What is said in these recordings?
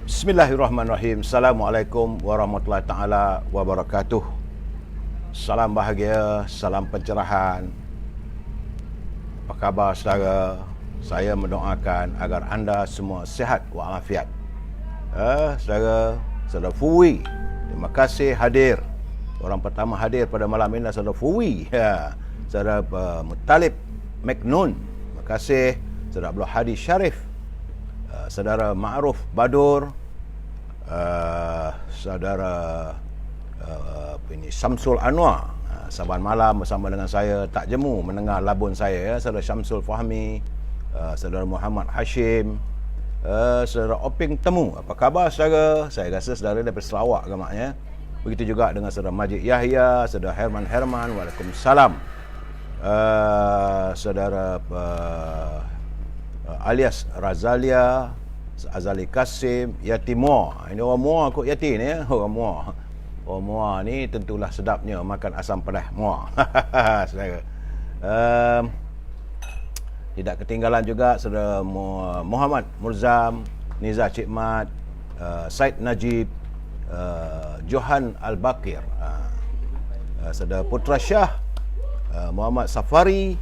Bismillahirrahmanirrahim. Assalamualaikum warahmatullahi taala wabarakatuh. Salam bahagia, salam pencerahan. Apa khabar saudara? Saya mendoakan agar anda semua sihat walafiat. Saudara Fuwi, terima kasih hadir. Orang pertama hadir pada malam ini adalah saudara Fuwi. Saudara Muttalib Meknun, terima kasih. Saudara Abdul Hadi Syarif, saudara Ma'ruf Badur, saudara Syamsul Anwar, saban malam bersama dengan saya tak jemu mendengar labun saya, saudara Syamsul Fahmi, saudara Muhammad Hashim, saudara Oping Temu. Apa khabar saudara? Saya rasa saudara daripada Sarawak agaknya. Begitu juga dengan saudara Majid Yahya, saudara Herman, Waalaikumsalam. Saudara alias Razalia, Azali Kasim, Yati Muar. Ini orang Muar kot Yati ni ya. Orang Muar ni tentulah sedapnya makan asam pedas Muar. Saudara. Tidak ketinggalan juga saudara Muhammad Murzam, Niza Cikmat, Said Najib, Johan Al-Bakir, saudara Putra Shah, Muhammad Safari,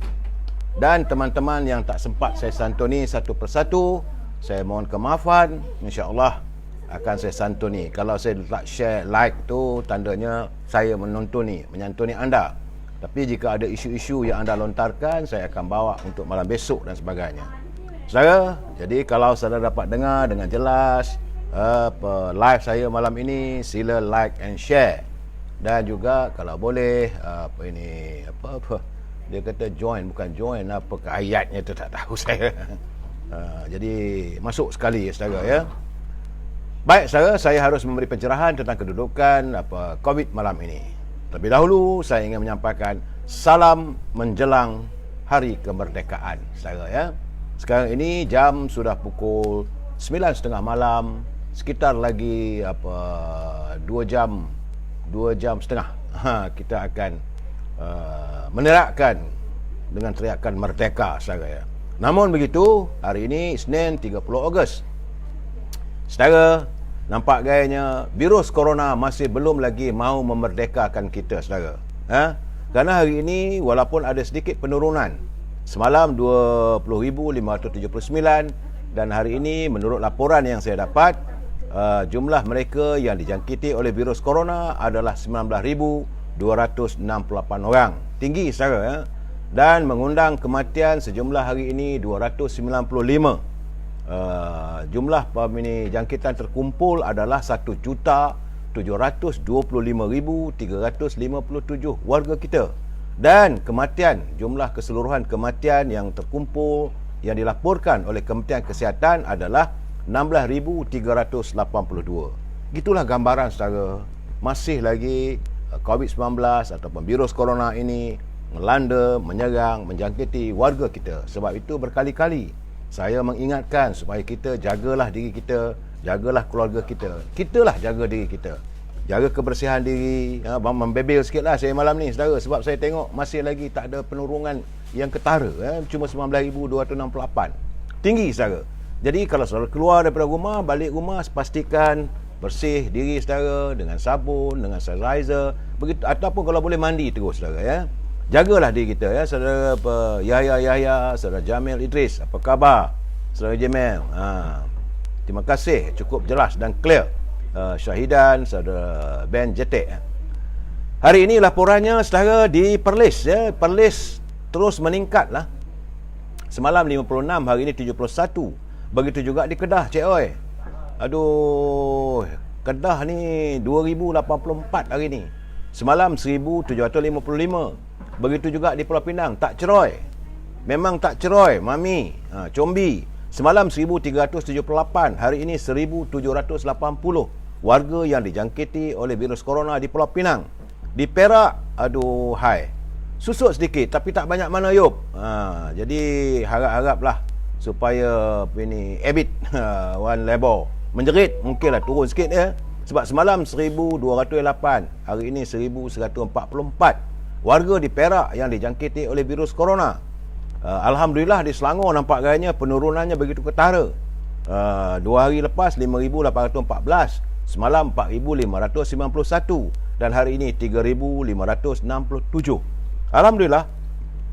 dan teman-teman yang tak sempat saya santuni satu persatu, saya mohon kemaafan. InsyaAllah akan saya santuni. Kalau saya letak share, like tu tandanya saya menyantuni anda. Tapi jika ada isu-isu yang anda lontarkan, saya akan bawa untuk malam besok dan sebagainya. Saudara, jadi kalau saudara dapat dengar dengan jelas live saya malam ini, sila like and share. Dan juga kalau boleh dia kata join, bukan join, apa ke ayatnya tu tak tahu saya. Jadi masuk sekali ya saudara ya. Baik saudara, saya harus memberi pencerahan tentang kedudukan COVID malam ini. Terlebih dahulu saya ingin menyampaikan salam menjelang hari kemerdekaan saudara ya. Sekarang ini jam sudah pukul 9.30 malam, sekitar lagi 2 jam setengah. Kita akan menerakkan dengan teriakan merdeka saudara ya. Namun begitu, hari ini Isnin 30 Ogos. Saudara, nampak gayanya virus corona masih belum lagi mahu memerdekakan kita saudara. Kerana hari ini walaupun ada sedikit penurunan, semalam 20,579 dan hari ini menurut laporan yang saya dapat, jumlah mereka yang dijangkiti oleh virus corona adalah 19,268 orang. Tinggi saudara ya. Dan mengundang kematian sejumlah hari ini 295. Jumlah jangkitan terkumpul adalah 1,725,357 warga kita. Dan kematian, jumlah keseluruhan kematian yang terkumpul yang dilaporkan oleh Kementerian Kesihatan adalah 16,382. Gitulah gambaran saudara. Masih lagi COVID-19 ataupun virus corona ini melanda, menyerang, menjangkiti warga kita. Sebab itu berkali-kali saya mengingatkan supaya kita jagalah diri kita, jagalah keluarga kita. Kitalah jaga diri kita. Jaga kebersihan diri. Membebel sikitlah saya malam ni saudara, sebab saya tengok masih lagi tak ada penurunan yang ketara. Cuma 19,268. Tinggi saudara. Jadi kalau saudara keluar daripada rumah, balik rumah, pastikan bersih diri saudara dengan sabun, dengan sanitizer, begitu, ataupun kalau boleh mandi terus saudara ya. Jagalah diri kita ya saudara. Yahya, saudara Jamil Idris, apa khabar? Saudara Jamil. Terima kasih, cukup jelas dan clear. Syahidan, saudara Ben Jetek. Hari ini laporannya saudara di Perlis ya. Perlis terus meningkatlah. Semalam 56, hari ini 71. Begitu juga di Kedah, Cik Oi. Aduh, Kedah ni 2,084 hari ni. Semalam 1,755. Begitu juga di Pulau Pinang, tak ceroy. Memang tak ceroy, Mami. Combi. Semalam 1,378, hari ini 1,780 warga yang dijangkiti oleh virus corona di Pulau Pinang. Di Perak, aduh hai. Susut sedikit tapi tak banyak mana Yop. Jadi harap-haraplah supaya EBIT Wan Lebor menjerit, mungkinlah turun sikit ya. Sebab semalam 1,208, hari ini 1,144 warga di Perak yang dijangkiti oleh virus corona. Alhamdulillah di Selangor nampak gayanya penurunannya begitu ketara. Dua hari lepas 5,814, semalam 4,591 dan hari ini 3,567. Alhamdulillah,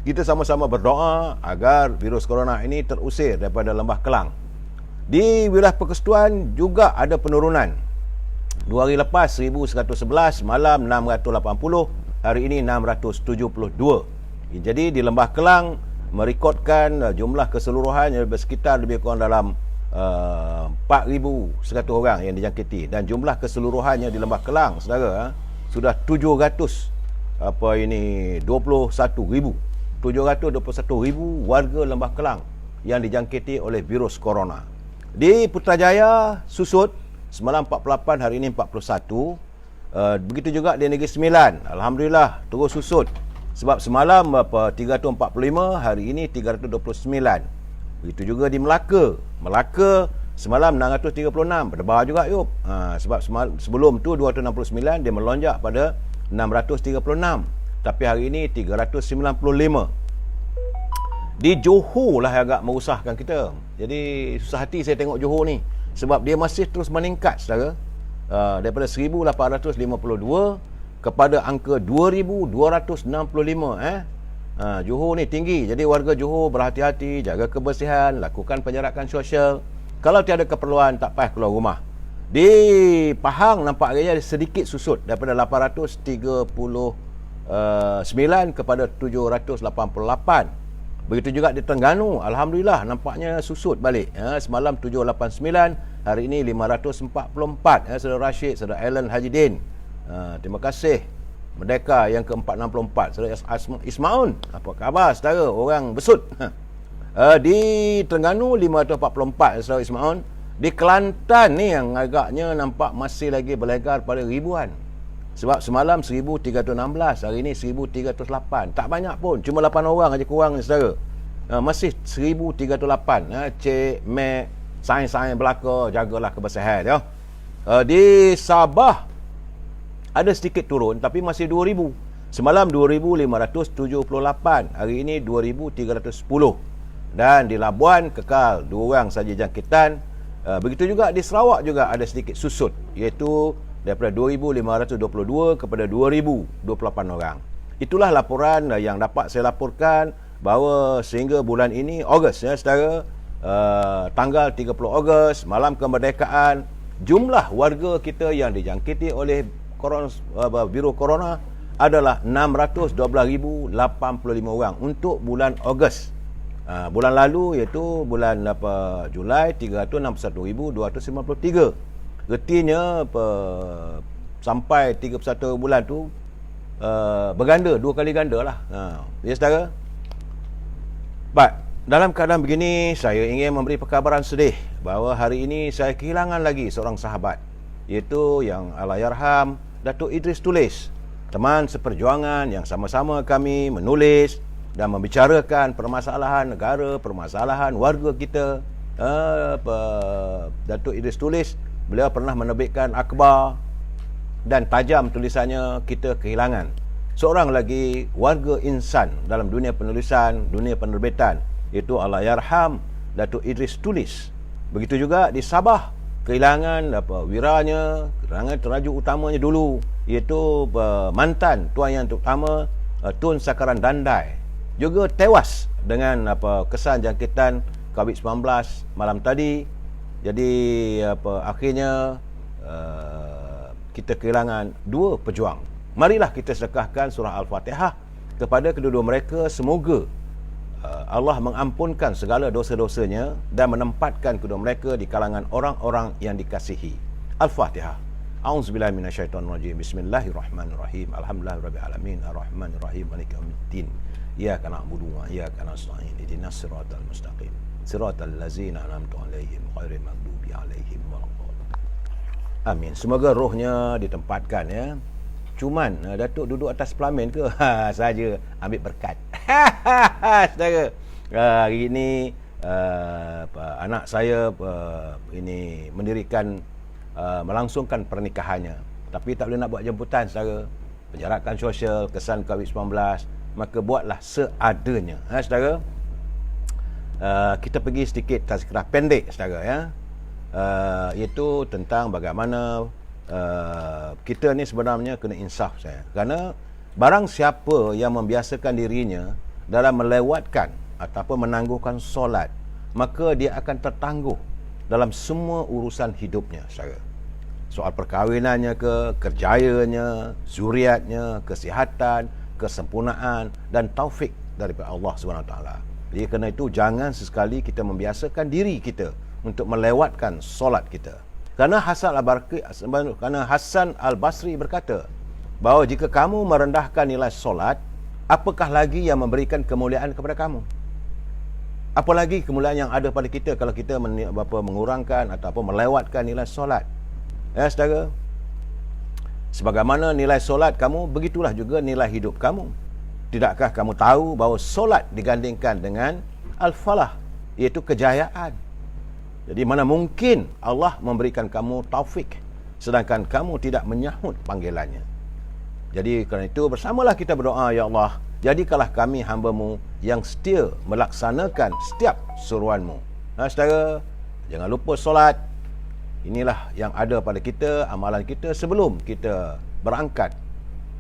kita sama-sama berdoa agar virus corona ini terusir daripada Lembah Kelang. Di wilayah Persekutuan juga ada penurunan. Dua hari lepas 1,111, malam 680, hari ini 672. Jadi di Lembah Kelang merekodkan jumlah keseluruhan yang bersekitar lebih kurang dalam 4,100 orang yang dijangkiti, dan jumlah keseluruhannya di Lembah Kelang, saudara, sudah 721,000 warga Lembah Kelang yang dijangkiti oleh virus corona. Di Putrajaya susut, semalam 48, hari ini 41. Begitu juga di Negeri Sembilan, alhamdulillah terus susut. Sebab semalam 345, hari ini 329. Begitu juga di Melaka. Melaka semalam 636, berdebar juga yuk. Sebab sebelum tu 269, dia melonjak pada 636. Tapi hari ini 395. Di Johor lah yang agak merusahkan kita. Jadi susah hati saya tengok Johor ni. Sebab dia masih terus meningkat, saudara. Daripada 1,852 kepada angka 2,265. Johor ni tinggi. Jadi warga Johor berhati-hati, jaga kebersihan, lakukan penjarakan sosial. Kalau tiada keperluan, tak payah keluar rumah. Di Pahang nampaknya sedikit susut daripada 839 kepada 788. Begitu juga di Terengganu, alhamdulillah nampaknya susut balik. Semalam 789, hari ini 544. Saudara Rashid, saudara Alan Haji Din, terima kasih. Merdeka yang ke-464, saudara Ismaun, apa khabar saudara? Orang besut. Di Terengganu 544, saudara Ismaun. Di Kelantan ni yang agaknya nampak masih lagi berlegar pada ribuan. Sebab semalam 1,316, hari ini 1,308. Tak banyak pun, cuma 8 orang aja kurang ni saudara. Masih 1,308. Cik, Mek, sains-sains belaka, jagalah kebersihan ya. Di Sabah ada sedikit turun tapi masih 2,000. Semalam 2,578, hari ini 2,310. Dan di Labuan kekal 2 orang saja jangkitan. Begitu juga di Sarawak juga ada sedikit susut, iaitu daripada 2,522 kepada 2,028 orang. Itulah laporan yang dapat saya laporkan bahawa sehingga bulan ini, Ogos ya saudara, tanggal 30 Ogos, malam kemerdekaan, jumlah warga kita yang dijangkiti oleh virus corona adalah 612,085 orang untuk bulan Ogos. Bulan lalu iaitu bulan Julai 361,253. Retinya sampai 31 bulan tu berganda, 2 kali ganda lah. Ya saudara. Baik, dalam keadaan begini saya ingin memberi perkabaran sedih bahawa hari ini saya kehilangan lagi seorang sahabat, iaitu yang Allahyarham Datuk Idris Tulis, teman seperjuangan yang sama-sama kami menulis dan membicarakan permasalahan negara, permasalahan warga kita. Datuk Idris Tulis, beliau pernah menerbitkan akhbar dan tajam tulisannya kita kehilangan seorang lagi warga insan dalam dunia penulisan, dunia penerbitan, iaitu Allahyarham Datuk Idris Tulis. Begitu juga di Sabah, kehilangan wiranya, kehilangan terajuk utamanya dulu, iaitu mantan Tuan Yang Utama Tun Sakaran Dandai, juga tewas dengan kesan jangkitan COVID-19 malam tadi. Jadi akhirnya kita kehilangan 2 pejuang. Marilah kita sedekahkan surah Al-Fatihah kepada kedua-dua mereka. Semoga Allah mengampunkan segala dosa-dosanya dan menempatkan kedua mereka di kalangan orang-orang yang dikasihi. Al-Fatihah. A'udzubillahi minasyaitonirrajim. Bismillahirrahmanirrahim. Alhamdulillahirabbil alamin. Arrahmanirrahim. Maliki yaumiddin. Iyyaka na'budu wa iyyaka nasta'in. Ihdinas siratal mustaqim. Siratal ladzina an'amta 'alaihim ghairil maghdubi 'alaihim waladdallin. Amin. Semoga rohnya ditempatkan ya. Cuman Datuk duduk atas pelamin ke? Saja ambil berkat. Saudara, hari ini anak saya ini mendirikan melangsungkan pernikahannya, tapi tak boleh nak buat jemputan saudara. Penjarakan sosial, kesan COVID-19, maka buatlah seadanya. Saudara, kita pergi sedikit tazkirah pendek saudara ya. Iaitu tentang bagaimana kita ni sebenarnya kena insaf saya. Kerana barang siapa yang membiasakan dirinya dalam melewatkan ataupun menangguhkan solat, maka dia akan tertangguh dalam semua urusan hidupnya saudara. Soal perkahwinannya ke, kerjayanya, zuriatnya, kesihatan, kesempurnaan dan taufik daripada Allah SWT. Jadi kerana itu jangan sesekali kita membiasakan diri kita untuk melewatkan solat kita. Kerana Hasan Al-Basri berkata bahawa jika kamu merendahkan nilai solat, apakah lagi yang memberikan kemuliaan kepada kamu? Apalagi kemuliaan yang ada pada kita kalau kita mengurangkan ataupun melewatkan nilai solat. Ya saudara, sebagaimana nilai solat kamu, begitulah juga nilai hidup kamu. Tidakkah kamu tahu bahawa solat digandingkan dengan al-falah, iaitu kejayaan. Jadi mana mungkin Allah memberikan kamu taufik sedangkan kamu tidak menyahut panggilannya. Jadi kerana itu bersamalah kita berdoa, ya Allah, jadikanlah kami hamba-Mu yang setia melaksanakan setiap suruhan-Mu. Saudara, jangan lupa solat. Inilah yang ada pada kita, amalan kita sebelum kita berangkat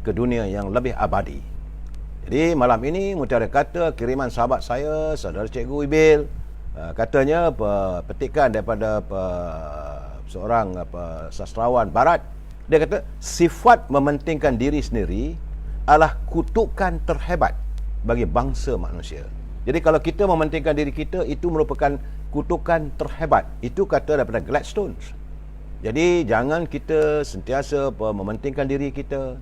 ke dunia yang lebih abadi. Jadi malam ini Mutiara Kata kiriman sahabat saya, saudara Cikgu Ibil, katanya petikan daripada seorang sastrawan barat. Dia kata sifat mementingkan diri sendiri adalah kutukan terhebat bagi bangsa manusia. Jadi kalau kita mementingkan diri kita, itu merupakan kutukan terhebat. Itu kata daripada Gladstone. Jadi jangan kita sentiasa mementingkan diri kita.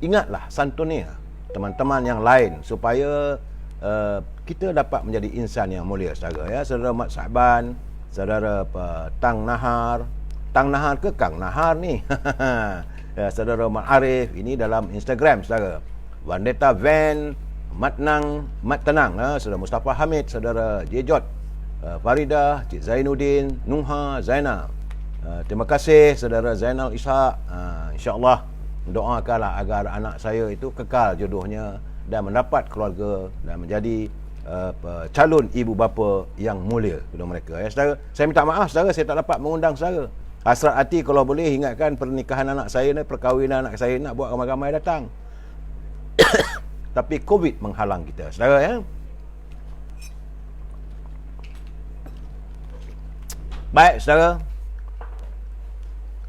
Ingatlah santunia teman-teman yang lain supaya kita dapat menjadi insan yang mulia saudara ya. Saudara Mat Sa'ban, saudara Tang Nahar. Tang Nahar ke Kang Nahar ni? Ya, saudara Mat Arif, ini dalam Instagram saudara. Wandeta Van, Mat Tenang, saudara Mustafa Hamid, saudara Jejot, Faridah, Cik Zainuddin, Nuha, Zainal. Terima kasih saudara Zainal Ishak. InsyaAllah doakanlah agar anak saya itu kekal jodohnya dan mendapat keluarga dan menjadi calon ibu bapa yang mulia kepada mereka ya saudara. Saya minta maaf saudara, saya tak dapat mengundang saudara. Hasrat hati kalau boleh ingatkan pernikahan anak saya ni, perkahwinan anak saya nak buat ramai-ramai datang. Tapi COVID menghalang kita saudara ya. Baik saudara,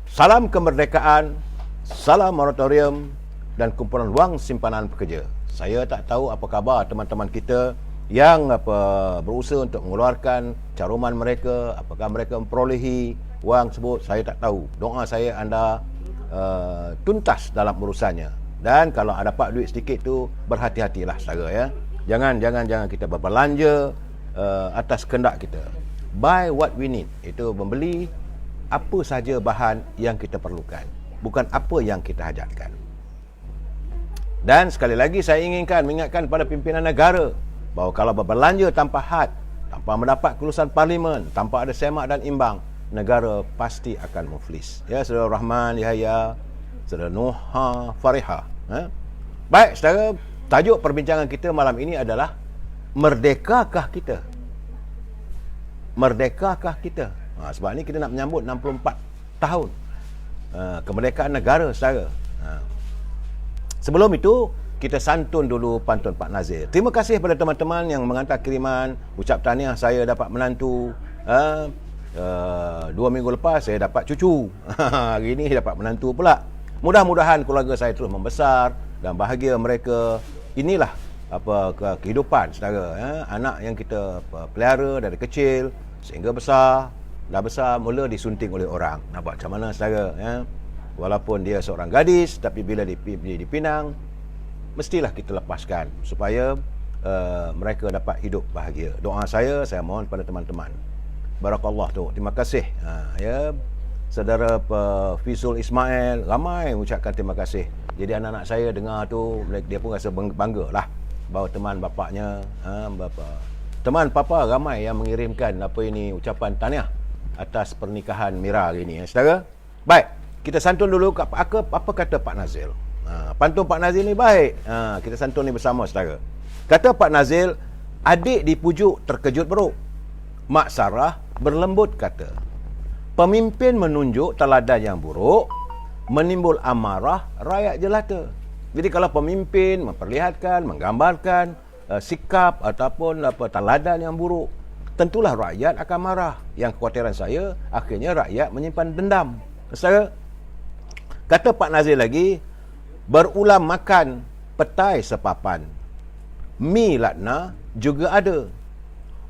salam kemerdekaan, salam moratorium dan kumpulan wang simpanan pekerja. Saya tak tahu apa khabar teman-teman kita yang berusaha untuk mengeluarkan caruman mereka, apakah mereka memperolehi wang tersebut, saya tak tahu. Doa saya anda tuntas dalam urusannya. Dan kalau ada dapat duit sedikit tu, berhati-hatilah saudara ya. Jangan kita berbelanja atas kehendak kita. Buy what we need, itu membeli apa saja bahan yang kita perlukan, bukan apa yang kita hajatkan. Dan sekali lagi saya mengingatkan pada pimpinan negara bahawa kalau berbelanja tanpa had, tanpa mendapat kelulusan parlimen, tanpa ada semak dan imbang, negara pasti akan muflis. Ya saudara Rahman Yahya, saudara Nuha Fariha. Baik saudara, tajuk perbincangan kita malam ini adalah merdekakah kita? Merdekakah kita? Sebab ni kita nak menyambut 64 tahun kemerdekaan negara saudara. Sebelum itu kita santun dulu pantun Pak Nazir. Terima kasih kepada teman-teman yang mengantar kiriman. Ucap tahniah saya dapat menantu. 2 minggu lepas saya dapat cucu. Hari ini dapat menantu pula. Mudah-mudahan keluarga saya terus membesar dan bahagia mereka. Inilah kehidupan saudara ya. Anak yang kita pelihara dari kecil sehingga besar. Dah besar mula disunting oleh orang. Nampak macam mana saudara ya. Walaupun dia seorang gadis, tapi bila dipinang, mestilah kita lepaskan supaya mereka dapat hidup bahagia. Doa saya mohon pada teman-teman. Barakallah tu. Terima kasih. Ya, saudara Fizul Ismail, ramai mengucapkan terima kasih. Jadi anak-anak saya dengar tu, dia pun rasa bangga lah bahawa teman bapaknya, teman papa ramai yang mengirimkan ucapan tahniah atas pernikahan Mira hari ini. Saudara, baik, kita santun dulu apa kata Pak Nazil. Pantun Pak Nazil ni baik. Kita santun ni bersama saudara. Kata Pak Nazil, adik dipujuk terkejut beruk. Mak Sarah berlembut kata, pemimpin menunjuk teladan yang buruk, menimbul amarah rakyat jelata. Jadi kalau pemimpin memperlihatkan, menggambarkan sikap ataupun teladan yang buruk, tentulah rakyat akan marah. Yang kekhawatiran saya, akhirnya rakyat menyimpan dendam. Saya kata Pak Nazir lagi, berulam makan petai sepapan, mi lakna juga ada.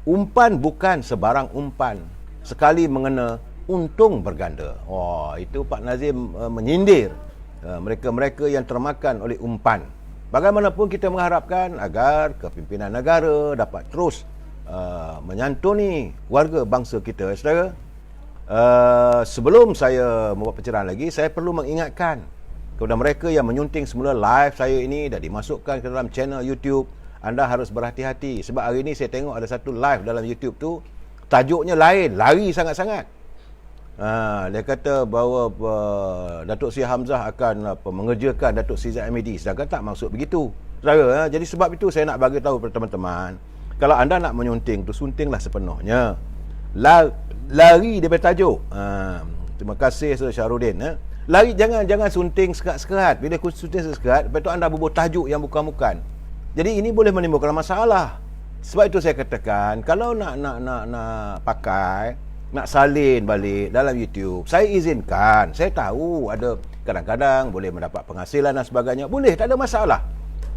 Umpan bukan sebarang umpan, sekali mengena untung berganda. Wah, itu Pak Nazir menyindir mereka-mereka yang termakan oleh umpan. Bagaimanapun kita mengharapkan agar kepimpinan negara dapat terus menyantuni warga bangsa kita. Saudara, sebelum saya membuat pencerahan lagi, saya perlu mengingatkan kepada mereka yang menyunting semula live saya ini dan dimasukkan ke dalam channel YouTube. Anda harus berhati-hati, sebab hari ini saya tengok ada satu live dalam YouTube tu, tajuknya lain, lari sangat-sangat. Dia kata bahawa Datuk Seri Hamzah akan mengerjakan Datuk Seri Zahid, sedangkan tak maksud begitu, saudara. Jadi sebab itu saya nak bagi tahu kepada teman-teman, kalau anda nak menyunting tu, suntinglah sepenuhnya, lari daripada tajuk. Terima kasih Saudara Syahrudin. Lari, jangan sunting sekerat-sekerat. Bila sunting sekerat, lepas tu anda bubuh tajuk yang bukan-bukan. Jadi ini boleh menimbulkan masalah. Sebab itu saya katakan, kalau nak pakai, nak salin balik dalam YouTube, saya izinkan. Saya tahu ada kadang-kadang boleh mendapat penghasilan dan sebagainya. Boleh, tak ada masalah.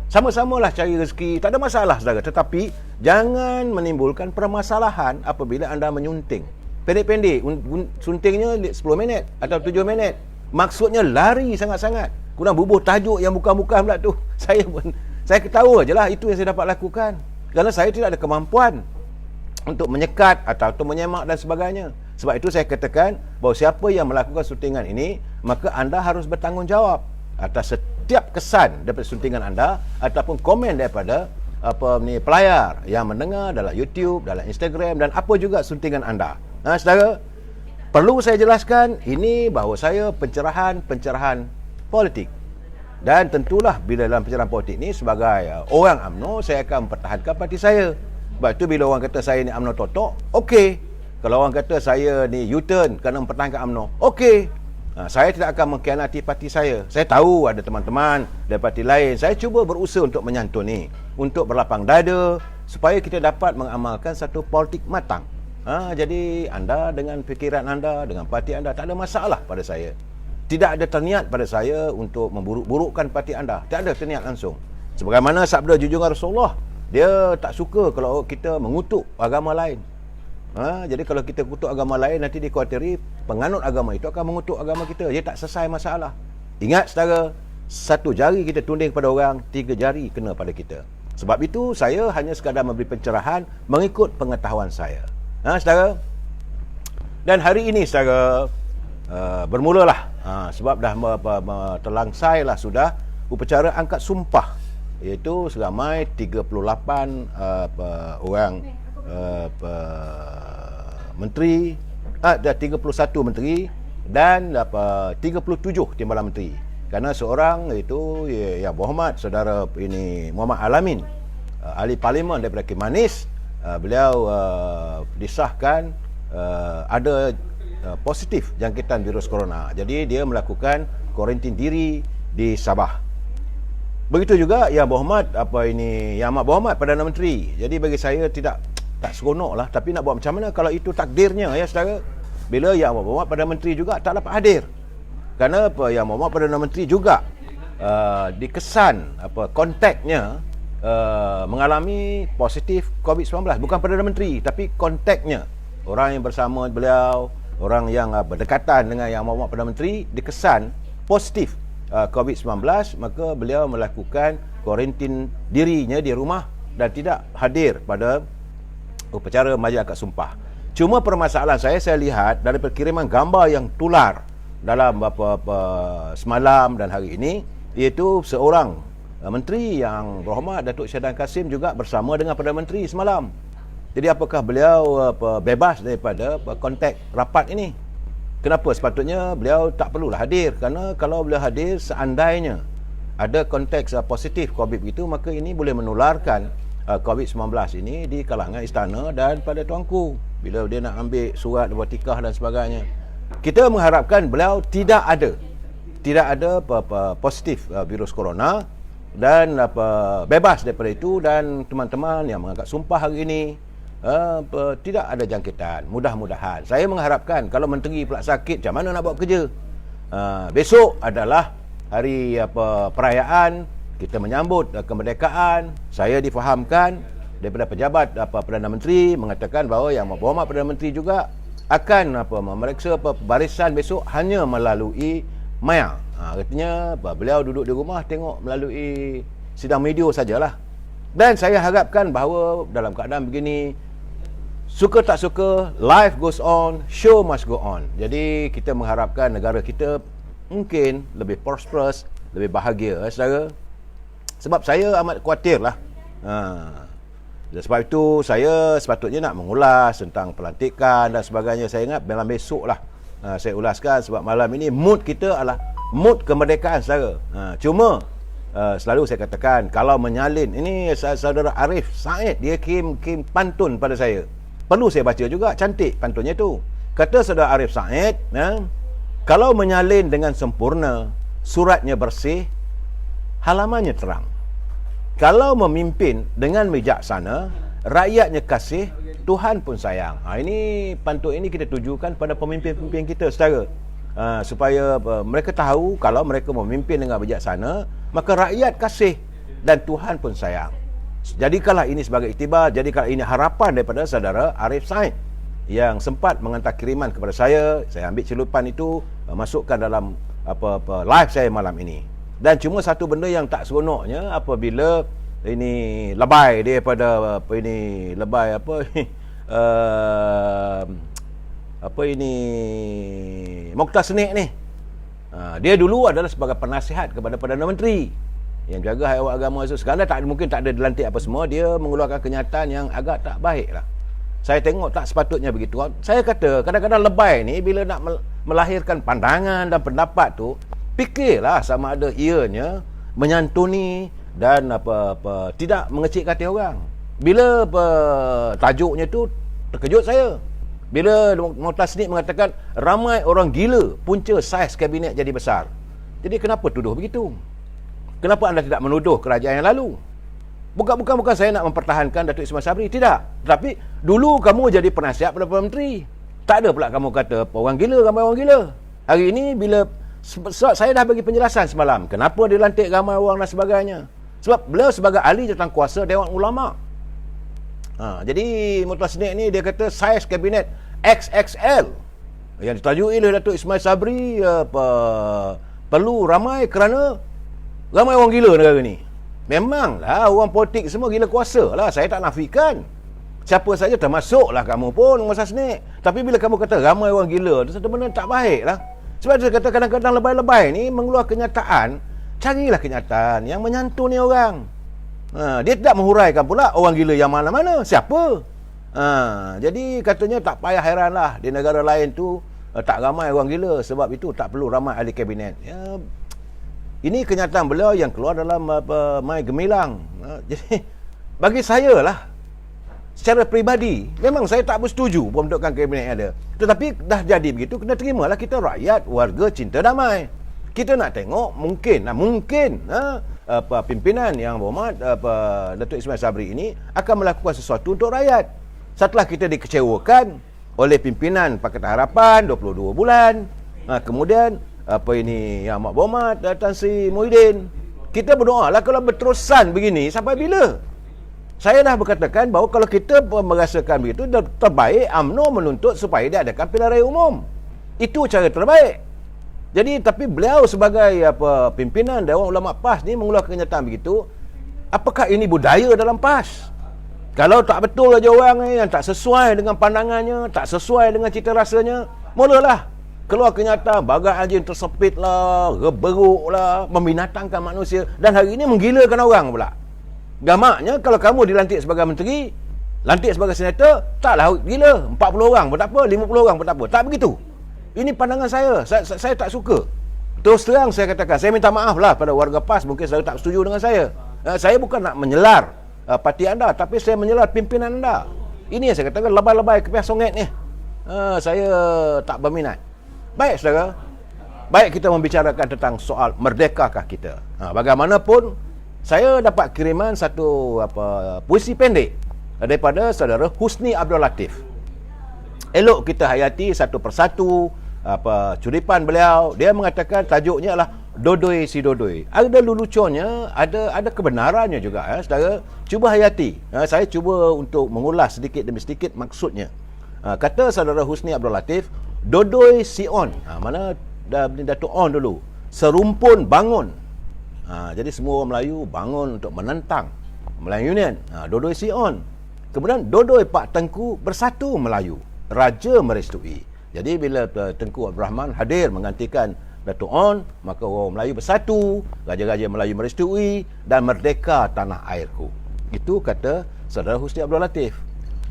Sama-samalah cari rezeki, tak ada masalah, saudara. Tetapi jangan menimbulkan permasalahan apabila anda menyunting. Pendek-pendek, suntingnya 10 minit atau 7 minit. Maksudnya lari sangat-sangat. Kurang bubuh tajuk yang bukan-bukan pula tu. Saya ketawa je lah, itu yang saya dapat lakukan. Kerana saya tidak ada kemampuan untuk menyekat atau menyemak dan sebagainya. Sebab itu saya katakan bahawa siapa yang melakukan suntingan ini, maka anda harus bertanggungjawab atas setiap kesan daripada suntingan anda ataupun komen daripada pelayar yang mendengar dalam YouTube, dalam Instagram dan apa juga suntingan anda. Saudara, perlu saya jelaskan ini bahawa saya pencerahan politik. Dan tentulah bila dalam pencerahan politik ni sebagai orang UMNO, saya akan mempertahankan parti saya. Sebab itu bila orang kata saya ni UMNO totok, okey. Kalau orang kata saya ni U-turn kerana mempertahankan UMNO, okey. Saya tidak akan mengkhianati parti saya. Saya tahu ada teman-teman dari parti lain. Saya cuba berusaha untuk menyantuni, untuk berlapang dada supaya kita dapat mengamalkan satu politik matang. Jadi anda dengan fikiran anda, dengan parti anda, tak ada masalah pada saya. Tidak ada terniat pada saya untuk memburuk-burukkan parti anda. Tak ada terniat langsung. Sebagaimana sabda junjungan Rasulullah, dia tak suka kalau kita mengutuk agama lain. Jadi kalau kita kutuk agama lain, nanti dikhawatiri penganut agama itu akan mengutuk agama kita. Dia tak selesai masalah. Ingat saudara, satu jari kita tunding pada orang, 3 jari kena pada kita. Sebab itu saya hanya sekadar memberi pencerahan mengikut pengetahuan saya. Saudara, dan hari ini saudara, bermulalah sebab dah terlangsailah sudah upacara angkat sumpah, iaitu seramai 38 orang menteri, dah 31 menteri dan 37 timbalan menteri. Kerana seorang itu Yang Berhormat Saudara ini Muhammad Alamin, ahli parlimen daripada Kimanis, beliau disahkan ada positif jangkitan virus corona. Jadi dia melakukan kuarantin diri di Sabah. Begitu juga Yang Berhormat Yang Amat Berhormat Perdana Menteri. Jadi bagi saya tak seronok lah, tapi nak buat macam mana kalau itu takdirnya, ya saudara. Bila Yang Amat Berhormat Perdana Menteri juga tak dapat hadir. Kerana Yang Berhormat Perdana Menteri juga dikesan kontaknya mengalami positif COVID-19. Bukan Perdana Menteri, tapi kontaknya, orang yang bersama beliau, orang yang berdekatan dengan Yang Berhormat Perdana Menteri dikesan positif COVID-19, maka beliau melakukan kuarantin dirinya di rumah dan tidak hadir pada upacara majlis akad sumpah. Cuma permasalahan saya lihat dari perkiriman gambar yang tular dalam semalam dan hari ini, iaitu seorang menteri Yang Berhormat Datuk Syahidan Kasim juga bersama dengan Perdana Menteri semalam. Jadi apakah beliau bebas daripada kontak rapat ini? Kenapa sepatutnya beliau tak perlulah hadir? Kerana kalau beliau hadir, seandainya ada konteks positif COVID itu, maka ini boleh menularkan COVID-19 ini di kalangan istana dan pada tuanku bila dia nak ambil surat buat tikah dan sebagainya. Kita mengharapkan beliau tidak ada positif virus corona dan bebas daripada itu, dan teman-teman yang mengangkat sumpah hari ini tidak ada jangkitan. Mudah-mudahan saya mengharapkan kalau menteri pula sakit macam mana nak buat kerja. Besok adalah hari perayaan kita menyambut kemerdekaan. Saya difahamkan daripada pejabat Perdana Menteri mengatakan bahawa yang berhormat Perdana Menteri juga akan memeriksa barisan besok hanya melalui maya. Artinya beliau duduk di rumah tengok melalui sidang media sajalah. Dan saya harapkan bahawa dalam keadaan begini, suka tak suka, life goes on, show must go on. Jadi kita mengharapkan negara kita mungkin lebih prosperous, lebih bahagia, saudara. Sebab saya amat khawatir lah. Sebab itu saya sepatutnya nak mengulas tentang pelantikan dan sebagainya. Saya ingat malam besok lah saya ulaskan, sebab malam ini mood kita adalah mood kemerdekaan, saudara. Cuma selalu saya katakan, kalau menyalin, ini saudara Arif Said, dia kirim pantun pada saya. Perlu saya baca juga, cantik pantunnya tu. Kata saudara Arif Said, kalau menyalin dengan sempurna, suratnya bersih, halamannya terang. Kalau memimpin dengan bijaksana, rakyatnya kasih, Tuhan pun sayang. Ini pantun ini kita tujukan pada pemimpin-pemimpin kita, saudara. Supaya mereka tahu kalau mereka memimpin dengan bijaksana, maka rakyat kasih dan Tuhan pun sayang. Jadikanlah ini sebagai iktibar, jadikanlah ini harapan daripada saudara Arif Said yang sempat menghantar kiriman kepada saya. Saya ambil celupan itu, masukkan dalam live saya malam ini. Dan cuma satu benda yang tak seronoknya apabila ini lebay daripada Mokhtar Senik ni. Dia dulu adalah sebagai penasihat kepada Perdana Menteri yang jaga haiwan agama itu. Sekarang mungkin tak ada dilantik apa semua, dia mengeluarkan kenyataan yang agak tak baik lah. Saya tengok tak sepatutnya begitu. Saya kata kadang-kadang lebay ni bila nak melahirkan pandangan dan pendapat tu, fikirlah sama ada ianya menyantuni dan tidak mengecil hati orang. Bila tajuknya tu terkejut saya. Bila Mokhtar Senik mengatakan ramai orang gila punca saiz kabinet jadi besar. Jadi kenapa tuduh begitu? Kenapa anda tidak menuduh kerajaan yang lalu? Bukan saya nak mempertahankan Datuk Ismail Sabri, tidak. Tapi dulu kamu jadi penasihat Perdana Menteri. Tak ada pula kamu kata orang gila, ramai orang gila. Hari ini bila saya dah bagi penjelasan semalam kenapa dilantik ramai orang dan sebagainya. Sebab beliau sebagai ahli jawatankuasa Dewan Ulama. Jadi Mokhtar Senik ni dia kata saiz kabinet XXL yang ditajui oleh Datuk Ismail Sabri perlu ramai kerana ramai orang gila negara ni. Memanglah orang politik semua gila kuasa lah, saya tak nafikan. Siapa saja termasuklah kamu pun Mokhtar Senik. Tapi bila kamu kata ramai orang gila, itu satu benda tak baik lah. Sebab saya kata kadang-kadang lebay-lebay ni mengeluar kenyataan, carilah kenyataan yang menyantuni orang. Dia tidak menghuraikan pula orang gila yang mana-mana, siapa. Jadi katanya tak payah heranlah di negara lain tu tak ramai orang gila, sebab itu tak perlu ramai ahli kabinet. Ini kenyataan beliau yang keluar dalam My Gemilang. Jadi bagi saya lah, secara peribadi memang saya tak bersetuju pembentukan kabinet yang ada. Tetapi dah jadi begitu, kena terimalah, kita rakyat, warga cinta damai. Kita nak tengok mungkin pimpinan yang berhormat Datuk Ismail Sabri ini akan melakukan sesuatu untuk rakyat. Setelah kita dikecewakan oleh pimpinan Pakatan Harapan 22 bulan, kemudian yang amat berhormat Tan Sri Muhyiddin, kita berdoalah kalau berterusan begini sampai bila. Saya dah berkatakan bahawa kalau kita merasakan begitu, terbaik UMNO menuntut supaya diadakan pilihan raya umum. Itu cara terbaik. Jadi tapi beliau sebagai pimpinan Dewan Ulama PAS ni mengeluarkan kenyataan begitu. Apakah ini budaya dalam PAS? Kalau tak betul aja orang ni yang tak sesuai dengan pandangannya, tak sesuai dengan cita rasanya, mulalah keluar kenyataan bagai anjing tersepit lah, beruk lah, membinatangkan manusia, dan hari ini menggilakan orang pula. Gamaknya kalau kamu dilantik sebagai menteri, lantik sebagai senator, taklah gila, 40 orang pun tak apa, 50 orang pun tak apa. Tak begitu. Ini pandangan saya. Saya tak suka. Terus terang saya katakan, saya minta maaf lah pada warga PAS, mungkin saya tak setuju dengan saya. Saya bukan nak menyelar parti anda, tapi saya menyela pimpinan anda. Ini yang saya katakan lebay-lebay kepiah songet ni. Saya tak berminat. Baik saudara, baik kita membicarakan tentang soal merdekakah kita. Bagaimanapun, saya dapat kiriman satu puisi pendek daripada saudara Husni Abdul Latif. Elok kita hayati satu persatu curipan beliau. Dia mengatakan tajuknya adalah Dodoi si Dodoi. Ada leluconnya, ada kebenarannya juga saudara. Cuba hayati. Saya cuba untuk mengulas sedikit demi sedikit maksudnya. Kata saudara Husni Abdul Latif, Dodoi si on. Mana Datuk On dulu. Serumpun bangun. Jadi semua orang Melayu bangun untuk menentang Melayu Union. Dodoi si on. Kemudian Dodoi Pak Tengku bersatu Melayu. Raja merestui. Jadi bila Tengku Abdul Rahman hadir menggantikan Datuk On, maka orang Melayu bersatu, raja-raja Melayu merestui dan merdeka tanah airku. Itu kata saudara Husni Abdul Latif.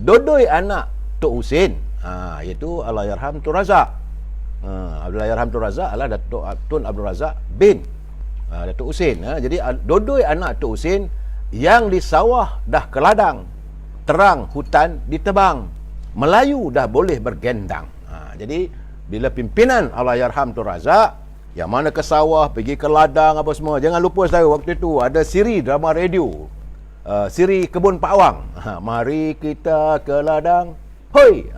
Dodoi anak Tok Husin, iaitu Allahyarham Tun Razak. Allahyarham Tun Razak adalah Datuk Tun Abdul Razak bin Datuk Husin. Jadi Dodoi anak Tok Husin yang di sawah dah ke ladang, terang hutan ditebang, Melayu dah boleh bergendang. Jadi bila pimpinan Allahyarham Tun Razak yang mana ke sawah, pergi ke ladang apa semua, jangan lupa saudara waktu itu ada siri drama radio, siri Kebun Pak Awang. Mari kita ke ladang, hoi.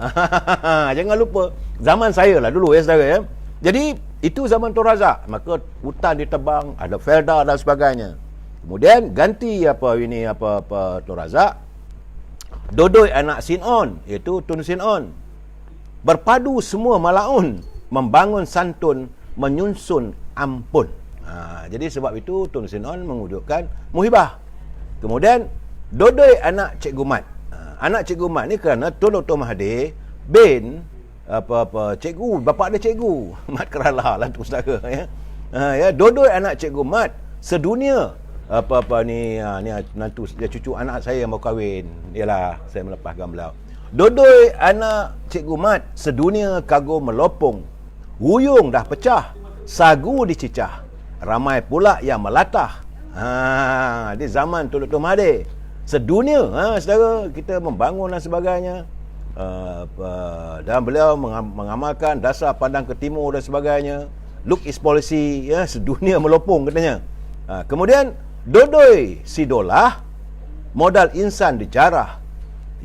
Jangan lupa, zaman saya lah dulu saudara ya. Jadi itu zaman Tun Razak, maka hutan ditebang, ada felda dan sebagainya. Kemudian ganti Tun Razak, Dodoi anak Sin On, iaitu Tun Sin On. Berpadu semua malaun, membangun santun, menyusun ampun. Jadi sebab itu Tun Sin On mewujudkan Muhibah. Kemudian Dodoi anak Cikgu Mat. Anak Cikgu Mat ni kerana Tun Dr. Mahathir bin cikgu, bapa dia cikgu Mat Kerala lah tu saudara ya. Dodoi anak Cikgu Mat sedunia ni nantu dia cucu anak saya yang mau kahwin. Yalah, saya melepaskan beliau. Dodoi anak Cikgu Mat sedunia kagum melopong. Wuyung dah pecah, sagu dicicah, ramai pula yang melatah. Di zaman Tun Dr. Mahathir sedunia saudara kita membangun dan sebagainya. Dan beliau mengamalkan dasar pandang ke timur dan sebagainya. Look is policy ya, sedunia melopong katanya. Kemudian Dodoi Sidolah, modal insan dijarah,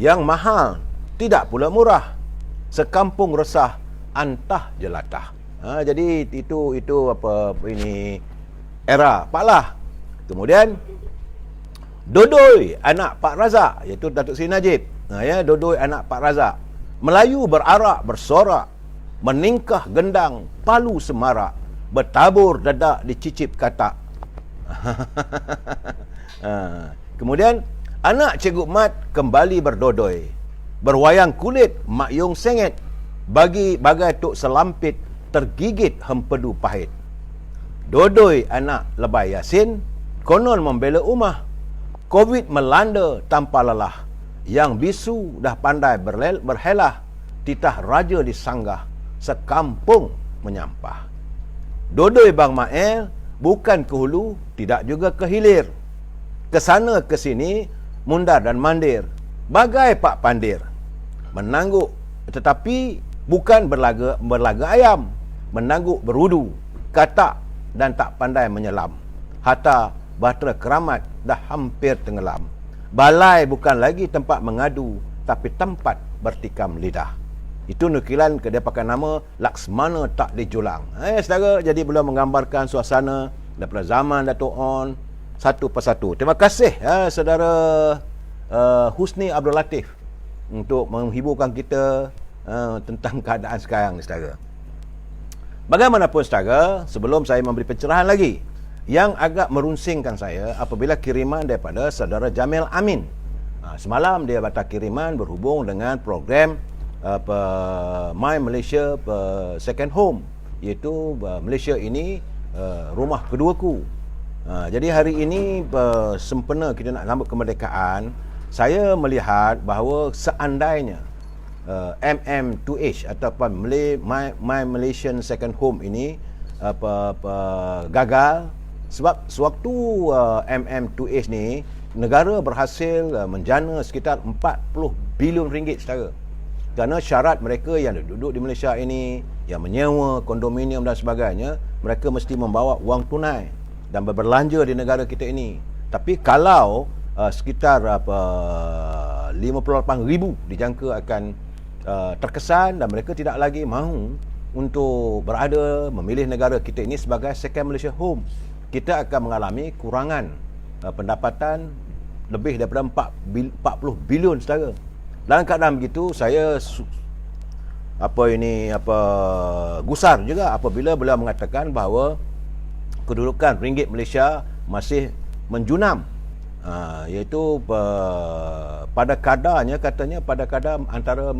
yang mahal tidak pula murah, sekampung resah antah jelatah. Jadi itu ini era Pak Lah. Kemudian Dodoi anak Pak Razak, iaitu Datuk Seri Najib. Dodoi anak Pak Razak. Melayu berarak bersorak, meningkah gendang palu semarak, bertabur dadak dicicip katak. Kemudian anak Cikgu Mat kembali berdodoi, berwayang kulit Mak Yung sengit, bagi bagai tok selampit tergigit hempedu pahit. Dodoi anak Lebay Yasin konon membela umah, Covid melanda tanpa lelah, yang bisu dah pandai berhelah, titah raja disanggah, sekampung menyampah. Dodoi Bang Mael bukan ke hulu, tidak juga ke hilir, ke sana ke sini mundar dan mandir, bagai Pak Pandir, menangguk tetapi bukan berlaga ayam, menangguk berudu, katak dan tak pandai menyelam, hatta bahtera keramat dah hampir tenggelam. Balai bukan lagi tempat mengadu, tapi tempat bertikam lidah. Itu nukilan dia pakai nama Laksmana tak dijulang. Saudara, jadi beliau menggambarkan suasana daripada zaman Datuk On satu persatu. Terima kasih saudara Husni Abdul Latif untuk menghiburkan kita tentang keadaan sekarang ni saudara. Bagaimanapun saudara, sebelum saya memberi pencerahan lagi, yang agak merunsingkan saya apabila kiriman daripada saudara Jamil Amin. Semalam dia batal kiriman berhubung dengan program My Malaysia Second Home, iaitu Malaysia ini rumah keduaku. Jadi hari ini sempena kita nak sambut kemerdekaan, saya melihat bahawa seandainya MM2H ataupun My Malaysian Second Home ini gagal, sebab sewaktu MM2H ni negara berhasil menjana sekitar 40 bilion ringgit saudara. Kerana syarat mereka yang duduk di Malaysia ini, yang menyewa kondominium dan sebagainya, mereka mesti membawa wang tunai dan berbelanja di negara kita ini. Tapi kalau sekitar 58,000 dijangka akan terkesan dan mereka tidak lagi mahu untuk berada memilih negara kita ini sebagai second Malaysia home, kita akan mengalami kurangan pendapatan lebih daripada 40 bilion saudara. Dalam keadaan begitu, saya gusar juga apabila beliau mengatakan bahawa kedudukan ringgit Malaysia masih menjunam, iaitu pada kadarnya, katanya pada kadar antara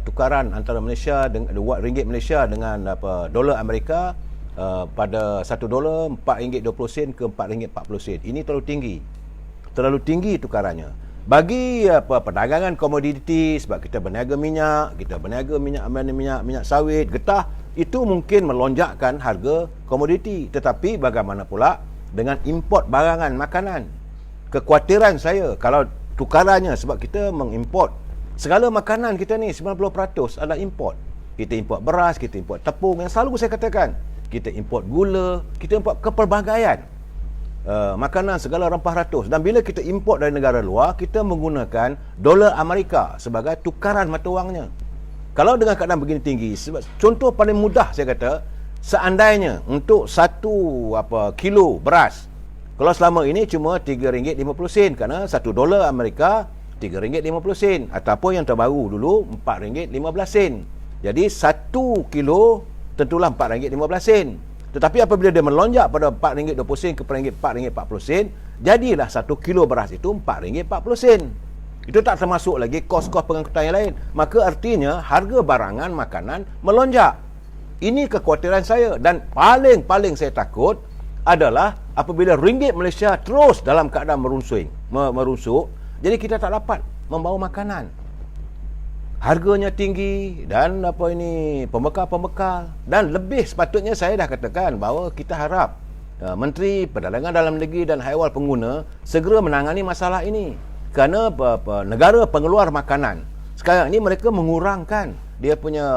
tukaran antara Malaysia dengan ringgit Malaysia dengan dolar Amerika, pada $1 RM4.20 ke RM4.40. Ini terlalu tinggi tukarannya. Bagi perdagangan komoditi, sebab kita berniaga minyak, minyak sawit, getah, itu mungkin melonjakkan harga komoditi. Tetapi bagaimana pula dengan import barangan makanan? Kekhawatiran saya kalau tukarannya, sebab kita mengimport segala makanan kita ni 90% adalah import. Kita import beras, kita import tepung, yang selalu saya katakan, kita import gula, kita import kepelbagaian makanan, segala rempah ratus. Dan bila kita import dari negara luar, kita menggunakan dolar Amerika sebagai tukaran mata wangnya. Kalau dengan keadaan begini tinggi, contoh paling mudah saya kata, seandainya untuk satu kilo beras, kalau selama ini cuma RM3.50, kerana $1 Amerika RM3.50, ataupun yang terbaru dulu RM4.15. Jadi 1 kilo tentulah RM4.15. Tetapi apabila dia melonjak pada RM4.20 ke RM4.40, jadilah 1 kilo beras itu RM4.40. Itu tak termasuk lagi kos-kos pengangkutan yang lain. Maka artinya harga barangan makanan melonjak. Ini kekhawatiran saya, dan paling saya takut adalah apabila ringgit Malaysia terus dalam keadaan merusuk, jadi kita tak dapat membawa makanan. Harganya tinggi dan pembekal-pembekal. Dan lebih sepatutnya saya dah katakan bahawa kita harap Menteri Perdagangan Dalam Negeri dan Haiwan Pengguna segera menangani masalah ini. Kerana negara pengeluar makanan sekarang ini mereka mengurangkan dia punya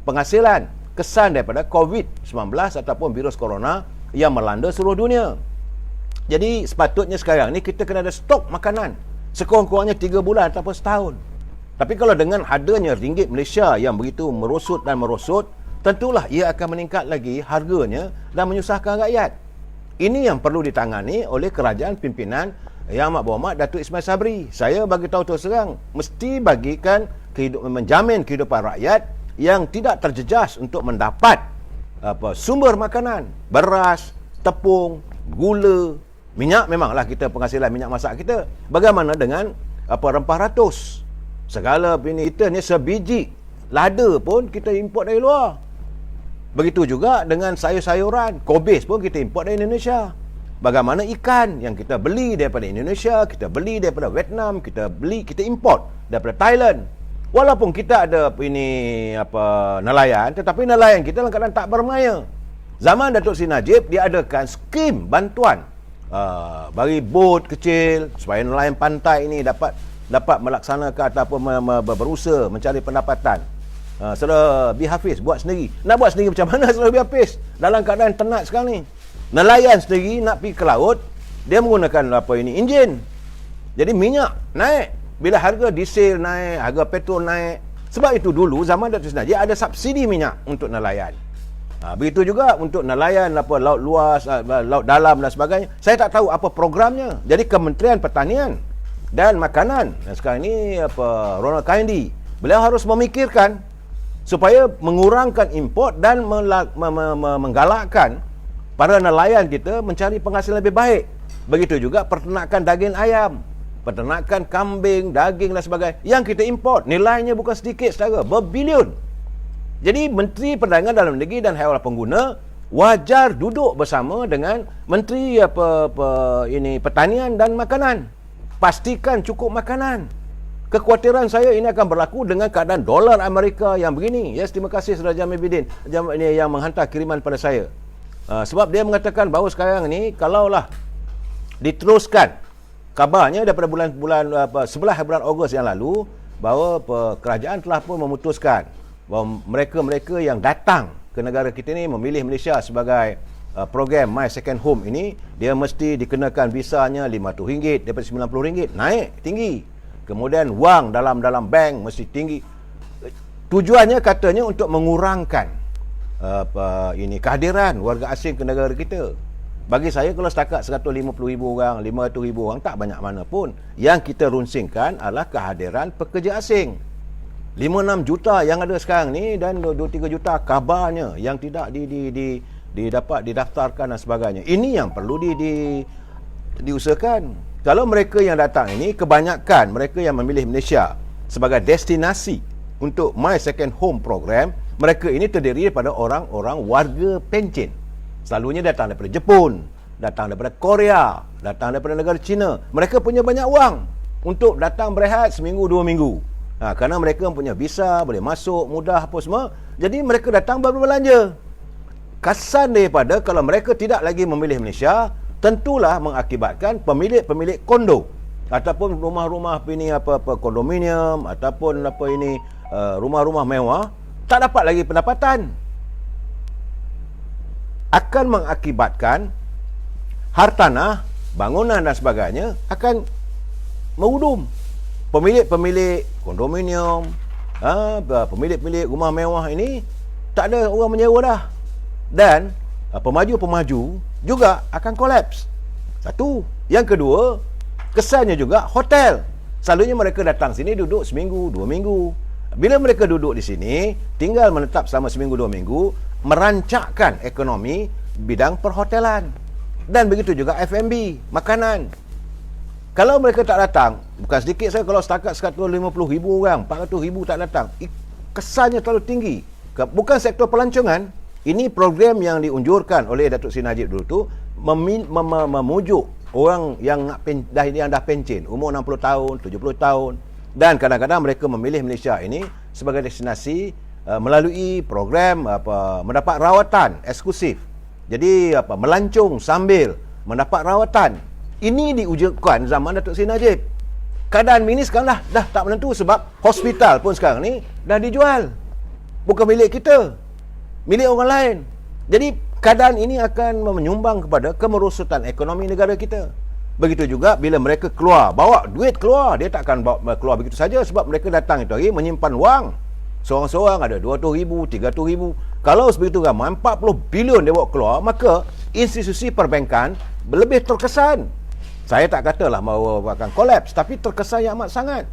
penghasilan kesan daripada COVID-19 ataupun virus corona yang melanda seluruh dunia. Jadi sepatutnya sekarang ni kita kena ada stok makanan sekurang-kurangnya 3 bulan ataupun setahun. Tapi kalau dengan adanya ringgit Malaysia yang begitu merosot, tentulah ia akan meningkat lagi harganya dan menyusahkan rakyat. Ini yang perlu ditangani oleh kerajaan pimpinan Yang Amat Berhormat Datuk Ismail Sabri. Saya bagi tahu terus terang, mesti bagikan menjamin kehidupan rakyat yang tidak terjejas untuk mendapat sumber makanan, beras, tepung, gula, minyak. Memanglah kita penghasilan minyak masak kita. Bagaimana dengan rempah ratus? Segala ini kita ni sebiji lada pun kita import dari luar. Begitu juga dengan sayur-sayuran, kobis pun kita import dari Indonesia. Bagaimana ikan yang kita beli daripada Indonesia, kita beli daripada Vietnam, kita import daripada Thailand. Walaupun kita ada nelayan, tetapi nelayan kita dalam keadaan tak bermaya. Zaman Datuk Seri Najib, dia adakan skim bantuan bagi bot kecil supaya nelayan pantai ini dapat melaksanakan ataupun berusaha mencari pendapatan. Saudara B. Hafiz buat sendiri. Nak buat sendiri macam mana Saudara B. Hafiz? Dalam keadaan tenat sekarang ni. Nelayan sendiri nak pergi ke laut, dia menggunakan enjin. Jadi minyak naik. Bila harga diesel naik, harga petrol naik. Sebab itu dulu zaman Datuk Seri Najib ada subsidi minyak untuk nelayan. Begitu juga untuk nelayan laut luas, laut dalam dan sebagainya. Saya tak tahu apa programnya. Jadi Kementerian Pertanian dan Makanan sekarang ini Ronald Kaindi, beliau harus memikirkan supaya mengurangkan import dan menggalakkan para nelayan kita mencari penghasilan lebih baik. Begitu juga peternakan daging ayam, peternakan kambing, daging dan sebagainya yang kita import, nilainya bukan sedikit saudara, berbilion. Jadi Menteri Perdagangan Dalam Negeri dan Haiwan Pengguna wajar duduk bersama dengan Menteri Pertanian dan Makanan. Pastikan cukup makanan. Kekhawatiran saya ini akan berlaku dengan keadaan dolar Amerika yang begini. Yes, terima kasih Saudara Jamil Bidin yang menghantar kiriman pada saya. Sebab dia mengatakan bahawa sekarang ni kalaulah diteruskan Kabarnya daripada bulan 11 bulan Ogos yang lalu, bahawa kerajaan telah pun memutuskan bahawa mereka-mereka yang datang ke negara kita ni memilih Malaysia sebagai program My Second Home ini, dia mesti dikenakan visanya RM500 daripada RM90, naik tinggi. Kemudian wang dalam bank mesti tinggi. Tujuannya katanya untuk mengurangkan kehadiran warga asing ke negara kita. Bagi saya, kalau setakat 150,000 orang, 500,000 orang, tak banyak mana pun. Yang kita runsingkan adalah kehadiran pekerja asing. 5-6 juta yang ada sekarang ni, dan 2-3 juta kabarnya yang tidak dapat didaftarkan dan sebagainya. Ini yang perlu diusahakan. Kalau mereka yang datang ini, kebanyakan mereka yang memilih Malaysia sebagai destinasi untuk My Second Home program, mereka ini terdiri daripada orang-orang warga pencen. Selalunya datang daripada Jepun, datang daripada Korea, datang daripada negara China. Mereka punya banyak wang untuk datang berehat seminggu, 2 minggu. Kerana mereka punya visa, boleh masuk, mudah apa semua. Jadi mereka datang berbelanja. Kesan daripada kalau mereka tidak lagi memilih Malaysia, tentulah mengakibatkan pemilik-pemilik kondo ataupun rumah-rumah kondominium ataupun rumah-rumah mewah tak dapat lagi pendapatan. Akan mengakibatkan hartanah, bangunan dan sebagainya akan mengudum. Pemilik-pemilik kondominium, pemilik-pemilik rumah mewah ini tak ada orang menyewa dah. Dan pemaju-pemaju juga akan kolaps. Satu. Yang kedua, kesannya juga hotel. Selalunya mereka datang sini duduk seminggu, 2 minggu. Bila mereka duduk di sini, tinggal menetap selama seminggu, 2 minggu, merancakkan ekonomi bidang perhotelan. Dan begitu juga F&B, makanan. Kalau mereka tak datang, bukan sedikit saya kalau setakat 150,000 orang, 400,000 tak datang, kesannya terlalu tinggi. Bukan sektor pelancongan, ini program yang diunjurkan oleh Datuk Seri Najib dulu tu, memujuk orang yang dah pencen, umur 60 tahun, 70 tahun, dan kadang-kadang mereka memilih Malaysia ini sebagai destinasi melalui program mendapat rawatan eksklusif. Jadi melancong sambil mendapat rawatan. Ini diujikan zaman Datuk Seri Najib. Keadaan ini sekarang dah tak menentu sebab hospital pun sekarang ni dah dijual. Bukan milik kita, milik orang lain. Jadi keadaan ini akan menyumbang kepada kemerosotan ekonomi negara kita. Begitu juga bila mereka keluar, bawa duit keluar, dia takkan bawa keluar begitu saja sebab mereka datang itu hari menyimpan wang. Seorang-seorang ada 200,000, 300,000. Kalau sebegitu ramai, 40 bilion dia bawa keluar, maka institusi perbankan lebih terkesan. Saya tak katalah bahawa akan kolaps, tapi terkesan yang amat sangat.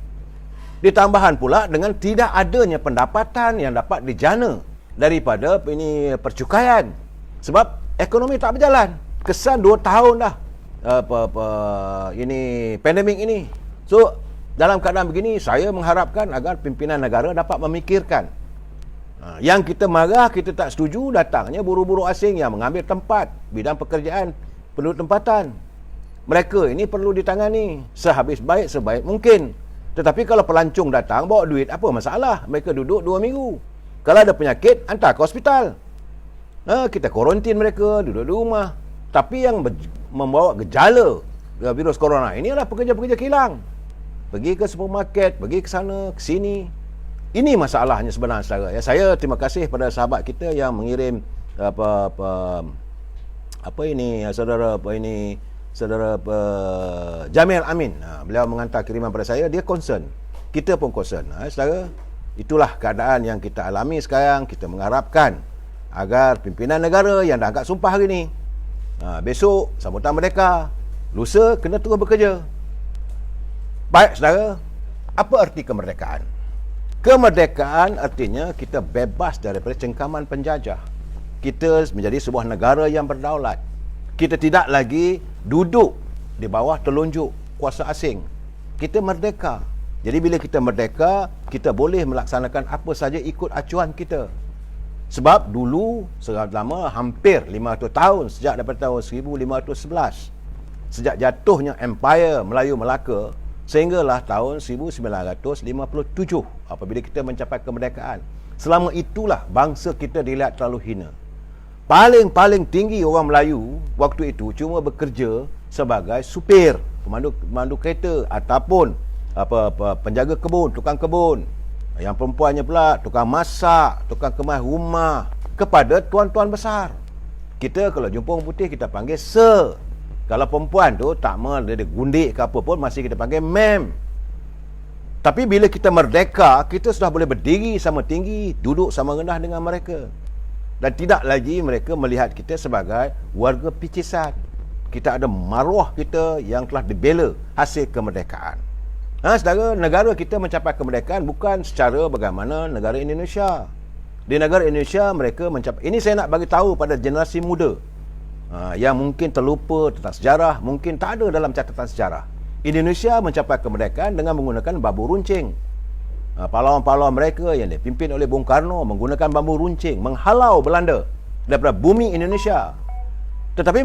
Ditambahan pula dengan tidak adanya pendapatan yang dapat dijana daripada percukaian. Sebab ekonomi tak berjalan. Kesan 2 tahun dah pandemik ini. So, dalam keadaan begini, saya mengharapkan agar pimpinan negara dapat memikirkan. Yang kita marah, kita tak setuju datangnya buruh-buruh asing yang mengambil tempat bidang pekerjaan penduduk tempatan. Mereka ini perlu ditangani sebaik mungkin. Tetapi kalau pelancong datang bawa duit, apa masalah? Mereka duduk 2 minggu. Kalau ada penyakit, hantar ke hospital. Kita kuarantin mereka, duduk di rumah. Tapi yang membawa gejala virus corona ini adalah pekerja-pekerja kilang. Pergi ke supermarket, pergi ke sana, ke sini. Ini masalahnya sebenarnya. Saya terima kasih pada sahabat kita yang mengirim saudara Jamil Amin. Beliau mengantar kiriman pada saya, dia concern. Kita pun concern. Saudara, itulah keadaan yang kita alami sekarang. Kita mengharapkan agar pimpinan negara yang dah angkat sumpah hari ni, besok sambutan merdeka, lusa kena terus bekerja. Baik saudara, apa arti kemerdekaan? Kemerdekaan artinya kita bebas daripada cengkaman penjajah. Kita menjadi sebuah negara yang berdaulat. Kita tidak lagi duduk di bawah telunjuk kuasa asing. Kita merdeka. Jadi bila kita merdeka, kita boleh melaksanakan apa saja ikut acuan kita. Sebab dulu selama hampir 500 tahun, sejak daripada tahun 1511, sejak jatuhnya Empire Melayu Melaka, sehinggalah tahun 1957 apabila kita mencapai kemerdekaan. Selama itulah bangsa kita dilihat terlalu hina. Paling tinggi orang Melayu waktu itu cuma bekerja sebagai supir. pemandu kereta, ataupun penjaga kebun, tukang kebun. Yang perempuannya pula tukang masak, tukang kemas rumah, kepada tuan-tuan besar. Kita kalau jumpa orang putih kita panggil sir. Kalau perempuan tu tak mau dia gundik ke apa pun masih kita panggil ma'am. Tapi bila kita merdeka, kita sudah boleh berdiri sama tinggi, duduk sama rendah dengan mereka. Dan tidak lagi mereka melihat kita sebagai warga picisan. Kita ada maruah kita yang telah dibela hasil kemerdekaan. Saudara, negara kita mencapai kemerdekaan bukan secara bagaimana negara Indonesia. Di negara Indonesia mereka mencapai, ini saya nak bagi tahu pada generasi muda yang mungkin terlupa tentang sejarah, mungkin tak ada dalam catatan sejarah. Indonesia mencapai kemerdekaan dengan menggunakan bambu runcing. Pahlawan-pahlawan mereka yang dipimpin oleh Bung Karno menggunakan bambu runcing menghalau Belanda daripada bumi Indonesia. Tetapi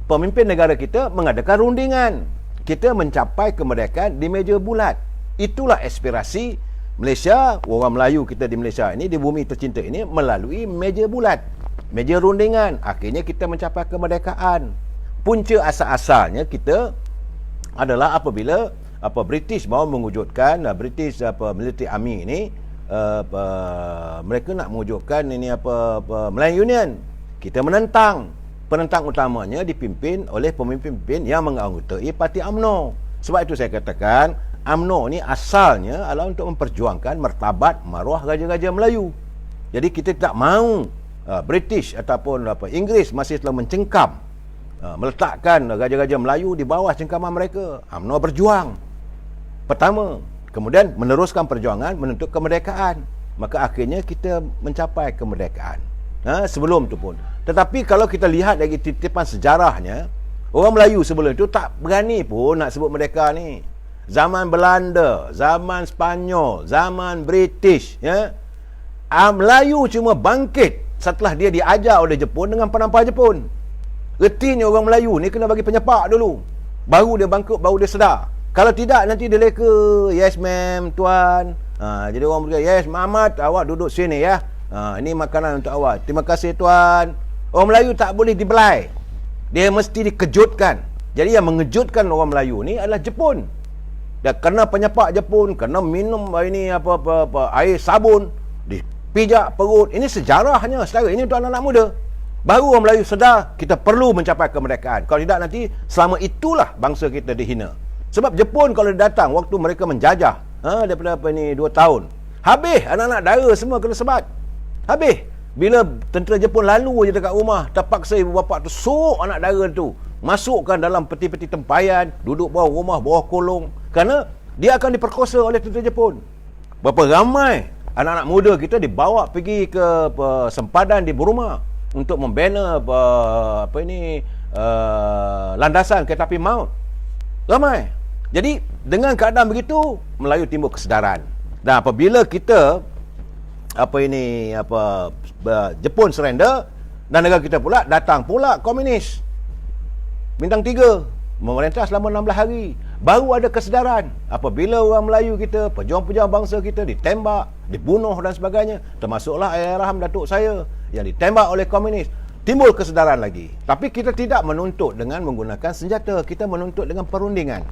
pemimpin negara kita mengadakan rundingan. Kita mencapai kemerdekaan di meja bulat. Itulah aspirasi Malaysia, orang Melayu kita di Malaysia ini, di bumi tercinta ini, melalui meja bulat, meja rundingan. Akhirnya kita mencapai kemerdekaan. Punca asal-asalnya kita adalah apabila British mahu mewujudkan British military army ini, mereka nak mewujudkan ini Melayu Union. Kita menentang. Penentang utamanya dipimpin oleh pemimpin-pemimpin yang menganggotai Parti UMNO. Sebab itu saya katakan UMNO ni asalnya adalah untuk memperjuangkan martabat maruah raja-raja Melayu. Jadi kita tak mahu British ataupun Inggeris masih telah mencengkam, meletakkan raja-raja Melayu di bawah cengkaman mereka. UMNO berjuang pertama, kemudian meneruskan perjuangan menuntut kemerdekaan. Maka akhirnya kita mencapai kemerdekaan. Sebelum tu pun. Tetapi kalau kita lihat dari titipan sejarahnya, orang Melayu sebelum itu tak berani pun nak sebut merdeka ni. Zaman Belanda, zaman Sepanyol, zaman British, Melayu cuma bangkit setelah dia diajar oleh Jepun dengan penampar Jepun. Ertinya orang Melayu ni kena bagi penyepak dulu, baru dia bangkit, baru dia sedar. Kalau tidak nanti dia leka, yes ma'am, tuan. Jadi orang berkata, yes Muhammad, awak duduk sini ya. Ini makanan untuk awak. Terima kasih tuan. Orang Melayu tak boleh dibelai. Dia mesti dikejutkan. Jadi yang mengejutkan orang Melayu ni adalah Jepun. Dia kena penyepak Jepun, kena minum ini air sabun, dipijak perut. Ini sejarahnya, saudara. Ini untuk anak-anak muda. Baru orang Melayu sedar kita perlu mencapai kemerdekaan. Kalau tidak nanti selama itulah bangsa kita dihina. Sebab Jepun kalau datang waktu mereka menjajah daripada 2 tahun, habis anak-anak dara semua kena sebat. Habis. Bila tentera Jepun lalu je dekat rumah, terpaksa ibu bapa tu suruh anak dara tu masukkan dalam peti-peti tempayan, duduk bawah rumah, bawah kolong, kerana dia akan diperkosa oleh tentera Jepun. Berapa ramai anak-anak muda kita dibawa pergi ke sempadan di Burma untuk membina landasan kereta api maut. Ramai. Jadi dengan keadaan begitu, Melayu timbul kesedaran. Dan apabila kita Jepun surrender dan negara kita pula datang pula komunis bintang 3 memerintah selama 16 hari, baru ada kesedaran apabila orang Melayu kita, pejuang-pejuang bangsa kita ditembak, dibunuh dan sebagainya, termasuklah Allahyarham datuk saya yang ditembak oleh komunis. Timbul kesedaran lagi. Tapi kita tidak menuntut dengan menggunakan senjata, kita menuntut dengan perundingan.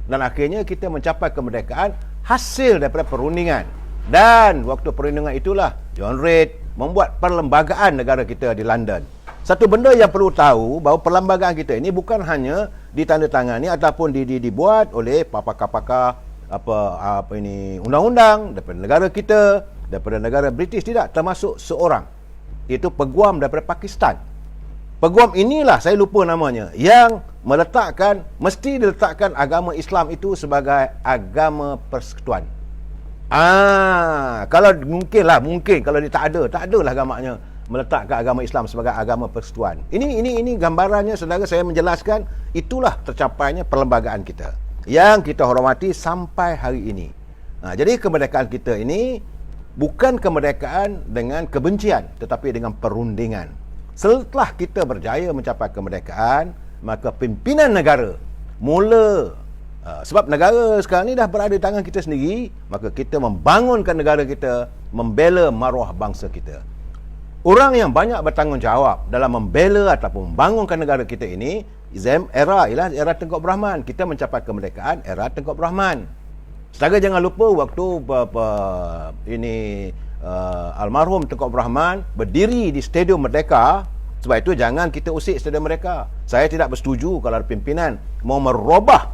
Dan akhirnya kita mencapai kemerdekaan hasil daripada perundingan. Dan waktu perundingan itulah John Reid membuat perlembagaan negara kita di London. Satu benda yang perlu tahu, bahawa perlembagaan kita ini bukan hanya ditandatangani ataupun dibuat oleh pakar-pakar undang-undang daripada negara kita, daripada negara British, tidak, termasuk seorang, iaitu peguam daripada Pakistan. Peguam inilah, saya lupa namanya, yang mesti diletakkan agama Islam itu sebagai agama persekutuan. Kalau mungkin kalau dia tak adalah agamanya meletakkan agama Islam sebagai agama persekutuan. Ini gambarannya, saudara, saya menjelaskan, itulah tercapainya perlembagaan kita yang kita hormati sampai hari ini. Jadi kemerdekaan kita ini bukan kemerdekaan dengan kebencian, tetapi dengan perundingan. Setelah kita berjaya mencapai kemerdekaan, maka pimpinan negara mula sebab negara sekarang ni dah berada di tangan kita sendiri, maka kita membangunkan negara kita, membela maruah bangsa kita. Orang yang banyak bertanggungjawab dalam membela ataupun membangunkan negara kita ini Era ialah era Tengku Abdul Rahman. Kita mencapai kemerdekaan era Tengku Abdul Rahman. Setaga jangan lupa waktu almarhum Tengku Abdul Rahman berdiri di Stadium Merdeka. Sebab itu jangan kita usik Stadium Merdeka. Saya tidak bersetuju kalau ada pimpinan mau merubah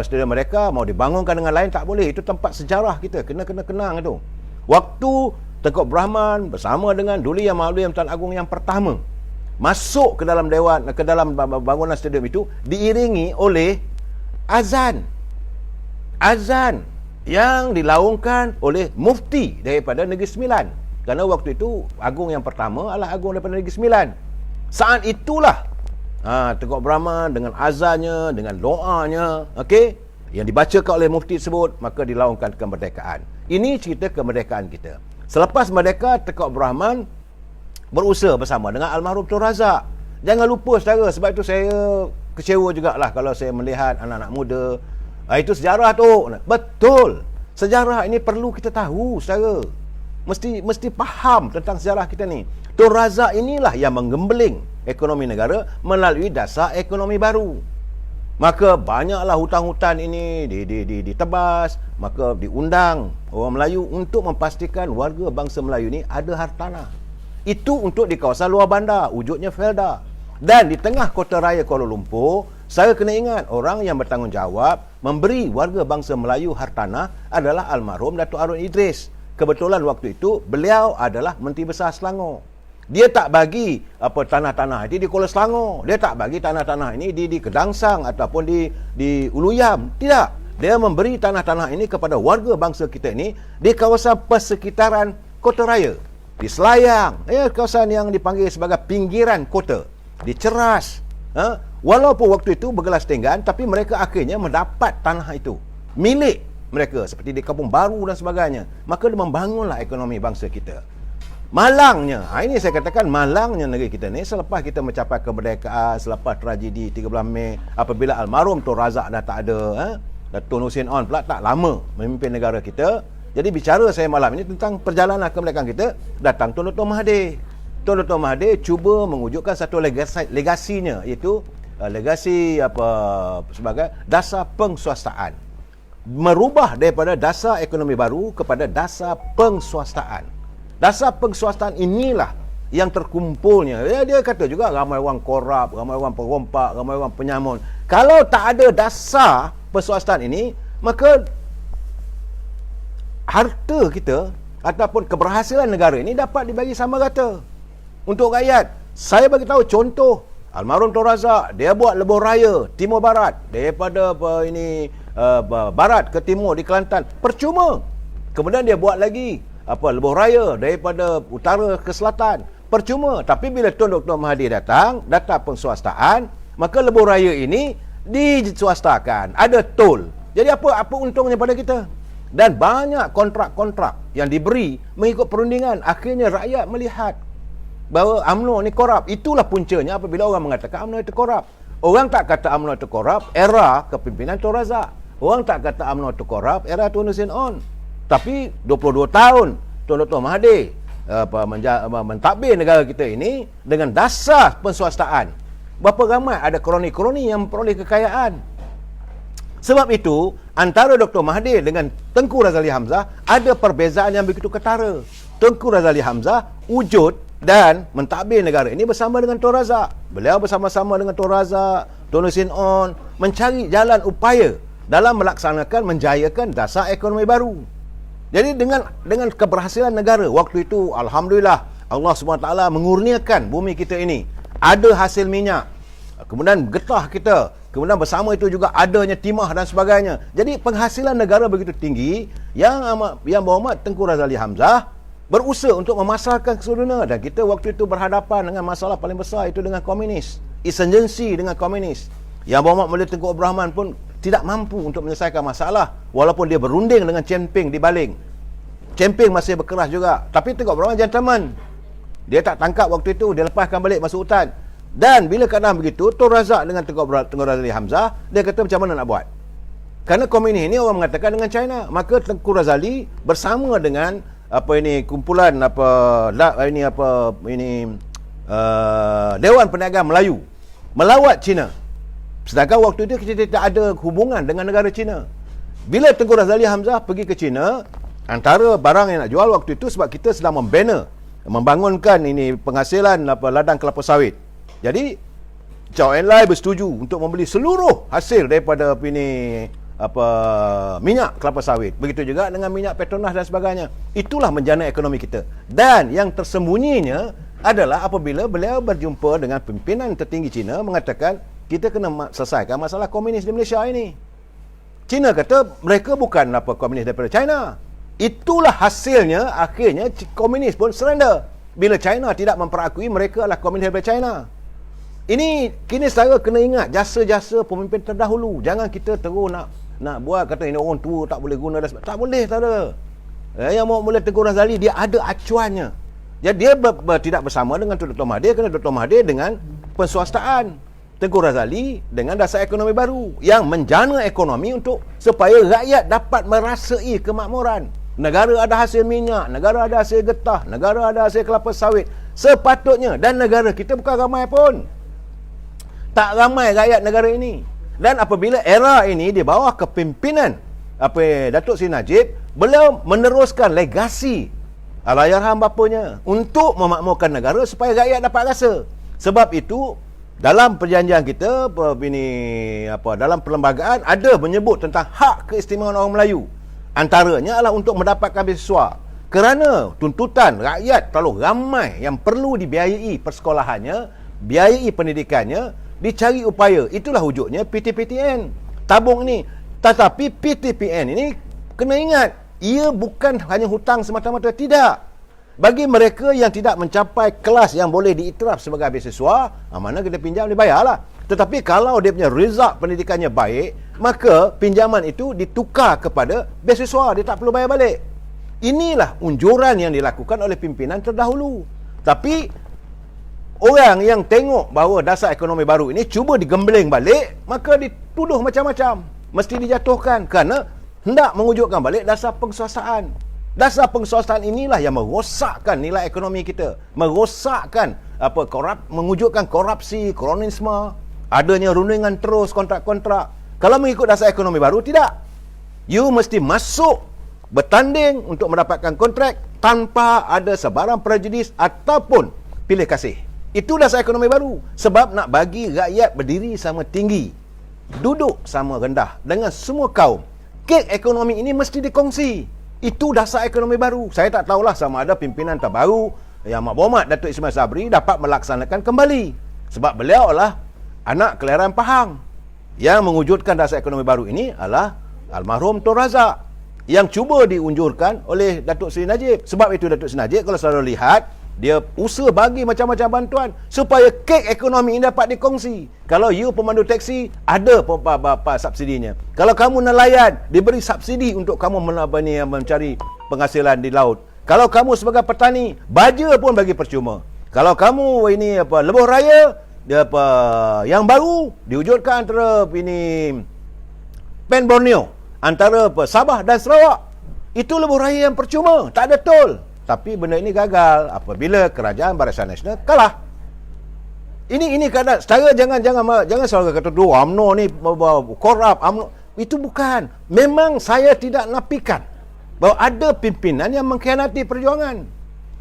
Stadium Merdeka, mau dibangunkan dengan lain, tak boleh. Itu tempat sejarah kita, kena kenang itu. Waktu Tengku Abdul Rahman bersama dengan Duli Yang Maulwi Tuan Agong yang pertama masuk ke dalam bangunan stadium itu, diiringi oleh azan yang dilaungkan oleh mufti daripada Negeri Sembilan. Kerana waktu itu Agong yang pertama adalah Agong daripada Negeri Sembilan. Saat itulah Tengku Abdul Rahman dengan azannya, dengan doanya, yang dibacakan oleh mufti tersebut, maka dilaungkan kemerdekaan. Ini cerita kemerdekaan kita. Selepas merdeka, Tengku Abdul Rahman berusaha bersama dengan almarhum Tun Razak. Jangan lupa saudara, sebab itu saya kecewa jugalah kalau saya melihat anak-anak muda. Itu sejarah tu. Betul. Sejarah ini perlu kita tahu saudara. Mesti faham tentang sejarah kita ni. Tun Razak inilah yang menggembeling ekonomi negara melalui dasar ekonomi baru. Maka banyaklah hutang-hutang ini ditebas, maka diundang orang Melayu untuk memastikan warga bangsa Melayu ni ada hartanah. Itu untuk di kawasan luar bandar, wujudnya Felda. Dan di tengah kota raya Kuala Lumpur, saya kena ingat orang yang bertanggungjawab memberi warga bangsa Melayu hartanah adalah almarhum Datuk Harun Idris. Kebetulan waktu itu beliau adalah Menteri Besar Selangor. Dia tak bagi tanah-tanah ini di Kuala Selangor. Dia tak bagi tanah-tanah ini di Kedangsang ataupun di Uluyam. Tidak. Dia memberi tanah-tanah ini kepada warga bangsa kita ini di kawasan persekitaran kota raya. Di Selayang, kawasan yang dipanggil sebagai pinggiran kota, di Ceras. Walaupun waktu itu bergelas tenggan, tapi mereka akhirnya mendapat tanah itu milik mereka, seperti di Kampung Baru dan sebagainya. Maka dia membangunlah ekonomi bangsa kita. Malangnya, ini saya katakan malangnya negeri kita ni selepas kita mencapai kemerdekaan, selepas tragedi 13 Mei, apabila almarhum Tun Razak dah tak ada, Tun Hussein On pula tak lama memimpin negara kita. Jadi bicara saya malam ini tentang perjalanan kemerdekaan kita, datang Tun Dr. Mahathir. Tun Dr. Mahathir cuba mewujudkan satu legasinya, iaitu legasi sebagai dasar pengswastaan. Merubah daripada dasar ekonomi baru kepada dasar pengswastaan. Dasar pengswastaan inilah yang terkumpulnya. Dia kata juga ramai orang korup, ramai orang perompak, ramai orang penyamun. Kalau tak ada dasar pengswastaan ini, maka harta kita ataupun keberhasilan negara ini dapat dibagi sama rata untuk rakyat. Saya bagi tahu contoh almarhum Tun Razak, dia buat lebuh raya timur barat daripada barat ke timur di Kelantan, percuma. Kemudian dia buat lagi lebuh raya daripada utara ke selatan, percuma. Tapi bila Tun Dr. Mahathir datang pengswastaan, maka lebuh raya ini diswastakan, ada tol. Jadi apa untungnya pada kita? Dan banyak kontrak-kontrak yang diberi mengikut perundingan. Akhirnya rakyat melihat bahawa UMNO ni korup. Itulah puncanya apabila orang mengatakan UMNO itu korup. Orang tak kata UMNO itu korup era kepimpinan Tun Razak. Orang tak kata UMNO itu korup era Tun Hussein On. Tapi 22 tahun Tun Dr. Mahathir mentadbir negara kita ini dengan dasar penswastaan. Berapa ramai ada kroni-kroni yang memperoleh kekayaan. Sebab itu, antara Dr. Mahathir dengan Tengku Razali Hamzah ada perbezaan yang begitu ketara. Tengku Razali Hamzah wujud dan mentadbir negara ini bersama dengan Tun Razak. Beliau bersama-sama dengan Tun Razak, Tun Hussein On mencari jalan upaya dalam melaksanakan menjayakan dasar ekonomi baru. Jadi dengan keberhasilan negara waktu itu, alhamdulillah Allah SWT mengurniakan bumi kita ini. Ada hasil minyak. Kemudian getah kita. Kemudian bersama itu juga adanya timah dan sebagainya. Jadi penghasilan negara begitu tinggi yang berhormat Tengku Razali Hamzah berusaha untuk memasarkan ke seluruh dunia. Dan kita waktu itu berhadapan dengan masalah paling besar, itu dengan komunis. Insurgency dengan komunis. Yang berhormat Maulwi Tengku Abdul Rahman pun tidak mampu untuk menyelesaikan masalah. Walaupun dia berunding dengan Chen Ping di Baling. Chen Ping masih berkeras juga. Tapi Tengku Abdul Rahman gentleman. Dia tak tangkap waktu itu, dia lepaskan balik masuk hutan. Dan bila keadaan begitu, Tun Razak dengan Tengku Razali Hamzah, dia kata macam mana nak buat? Kerana komunis ini orang mengatakan dengan China. Maka Tengku Razali bersama dengan kumpulan Dewan Perniagaan Melayu melawat China. Sedangkan waktu itu kita tidak ada hubungan dengan negara China. Bila Tengku Razali Hamzah pergi ke China, antara barang yang nak jual waktu itu sebab kita sedang membangunkan ini penghasilan ladang kelapa sawit. Jadi Chow Enlai bersetuju untuk membeli seluruh hasil daripada minyak kelapa sawit. Begitu juga dengan minyak Petronas dan sebagainya. Itulah menjana ekonomi kita. Dan yang tersembunyinya adalah apabila beliau berjumpa dengan pimpinan tertinggi China mengatakan kita kena selesaikan masalah komunis di Malaysia ini. China kata mereka bukan komunis daripada China. Itulah hasilnya, akhirnya komunis pun surrender bila China tidak memperakui mereka adalah komunis daripada China. Ini kini saudara kena ingat jasa-jasa pemimpin terdahulu. Jangan kita terus nak buat kata ini orang tua tak boleh guna dan tak boleh saudara. Yang mau mula Tengku Razali dia ada acuannya. Jadi dia tidak bersama dengan Dr. Mahathir kerana Dr. Mahathir dengan penswastaan. Tengku Razali dengan dasar ekonomi baru yang menjana ekonomi untuk supaya rakyat dapat merasai kemakmuran. Negara ada hasil minyak, negara ada hasil getah, negara ada hasil kelapa sawit. Sepatutnya, dan negara kita bukan ramai pun. Tak ramai rakyat negara ini. Dan apabila era ini di bawah kepimpinan Datuk Seri Najib, beliau meneruskan legasi Allahyarham bapanya untuk memakmurkan negara supaya rakyat dapat rasa. Sebab itu dalam perjanjian kita dalam perlembagaan ada menyebut tentang hak keistimewaan orang Melayu. Antaranya adalah untuk mendapatkan beasiswa. Kerana tuntutan rakyat terlalu ramai yang perlu dibiayai persekolahannya, biayai pendidikannya, dicari upaya. Itulah wujudnya PTPTN. Tabung ni. Tetapi PTPN ini kena ingat, ia bukan hanya hutang semata-mata, tidak. Bagi mereka yang tidak mencapai kelas yang boleh diiktiraf sebagai beasiswa, mana kita pinjam dibayarlah. Tetapi kalau dia punya result pendidikannya baik, maka pinjaman itu ditukar kepada beasiswa, dia tak perlu bayar balik. Inilah unjuran yang dilakukan oleh pimpinan terdahulu. Tapi orang yang tengok bahawa dasar ekonomi baru ini cuba digembeling balik, maka dituduh macam-macam, mesti dijatuhkan kerana hendak mewujudkan balik dasar penguasaan. Dasar penguasaan inilah yang merosakkan nilai ekonomi kita, merosakkan mewujudkan korupsi, kronisme, adanya rundingan terus kontrak-kontrak. Kalau mengikut dasar ekonomi baru, tidak. You mesti masuk bertanding untuk mendapatkan kontrak tanpa ada sebarang prejudis ataupun pilih kasih. Itu dasar ekonomi baru. Sebab nak bagi rakyat berdiri sama tinggi, duduk sama rendah dengan semua kaum. Kek ekonomi ini mesti dikongsi. Itu dasar ekonomi baru. Saya tak tahulah sama ada pimpinan terbaru yang Mak Berhormat Datuk Ismail Sabri dapat melaksanakan kembali. Sebab beliau adalah anak kelahiran Pahang. Yang mewujudkan dasar ekonomi baru ini adalah almarhum Tun Razak, yang cuba diunjurkan oleh Datuk Seri Najib. Sebab itu Datuk Seri Najib kalau saudara lihat, dia usaha bagi macam-macam bantuan supaya kek ekonomi ini dapat dikongsi. Kalau you pemandu teksi, ada subsidinya. Kalau kamu nelayan, diberi subsidi untuk kamu mencari penghasilan di laut. Kalau kamu sebagai petani, baja pun bagi percuma. Kalau kamu lebuh raya, yang baru diwujudkan antara Pen Borneo, antara Sabah dan Sarawak. Itu lebuh raya yang percuma, tak ada tol. Tapi benda ini gagal apabila kerajaan Barisan Nasional kalah. Ini keadaan. Secara jangan selalu kata UMNO ni korup, UMNO. Itu bukan. Memang saya tidak nafikan bahawa ada pimpinan yang mengkhianati perjuangan.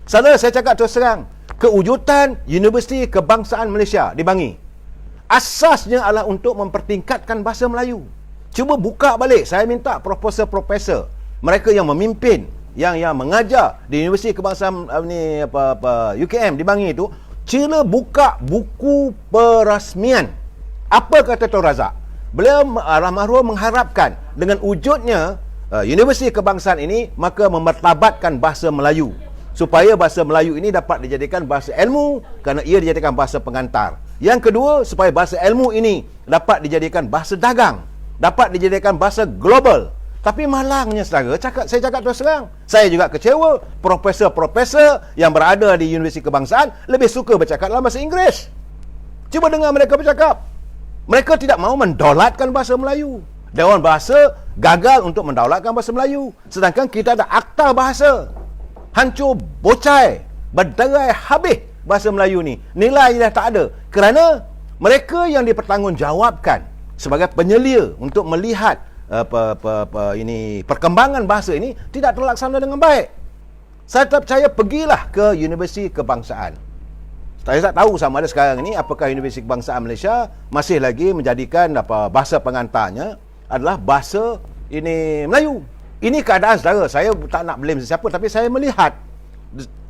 Saudara, saya cakap terus terang, kewujudan Universiti Kebangsaan Malaysia di Bangi asasnya adalah untuk mempertingkatkan bahasa Melayu. Cuba buka balik. Saya minta profesor-profesor, mereka yang memimpin, yang mengajar di Universiti Kebangsaan UKM di Bangi itu, cila buka buku perasmian. Apa kata Tun Razak? Beliau almarhum mengharapkan dengan wujudnya Universiti Kebangsaan ini, maka memertabatkan bahasa Melayu, supaya bahasa Melayu ini dapat dijadikan bahasa ilmu kerana ia dijadikan bahasa pengantar. Yang kedua, supaya bahasa ilmu ini dapat dijadikan bahasa dagang, dapat dijadikan bahasa global. Tapi malangnya saudara, saya cakap terus terang, saya juga kecewa profesor-profesor yang berada di Universiti Kebangsaan lebih suka bercakap dalam bahasa Inggeris. Cuba dengar mereka bercakap. Mereka tidak mahu mendaulatkan bahasa Melayu. Dewan Bahasa gagal untuk mendaulatkan bahasa Melayu. Sedangkan kita ada akta bahasa. Hancur bocai, berderai habis bahasa Melayu ni. Nilai dah tak ada. Kerana mereka yang dipertanggungjawabkan sebagai penyelia untuk melihat perkembangan bahasa ini tidak terlaksana dengan baik. Saya tetap percaya pergilah ke Universiti Kebangsaan. Saya tak tahu sama ada sekarang ini apakah Universiti Kebangsaan Malaysia masih lagi menjadikan bahasa pengantarnya adalah bahasa ini Melayu. Ini keadaan saudara. Saya tak nak blame sesiapa, tapi saya melihat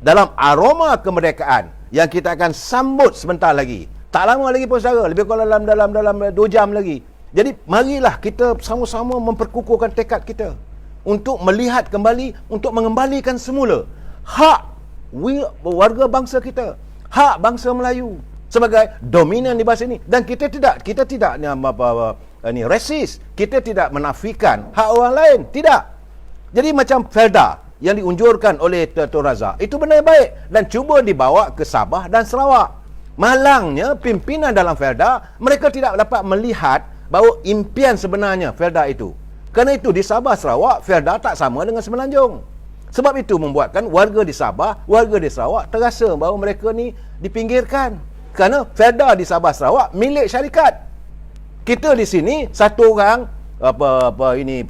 dalam aroma kemerdekaan yang kita akan sambut sebentar lagi. Tak lama lagi pun saudara, lebih kurang dalam 2 jam lagi. Jadi marilah kita sama-sama memperkukuhkan tekad kita untuk melihat kembali, untuk mengembalikan semula hak warga bangsa kita, hak bangsa Melayu sebagai dominan di bahasa ini. Dan kita tidak resis, kita tidak menafikan hak orang lain, tidak. Jadi macam Felda yang diunjurkan oleh Tun Razak itu benar baik dan cuba dibawa ke Sabah dan Sarawak. Malangnya pimpinan dalam Felda mereka tidak dapat melihat bahawa impian sebenarnya Felda itu. Kerana itu di Sabah Sarawak Felda tak sama dengan Semenanjung. Sebab itu membuatkan warga di Sabah, warga di Sarawak terasa bahawa mereka ni dipinggirkan. Kerana Felda di Sabah Sarawak milik syarikat. Kita di sini satu orang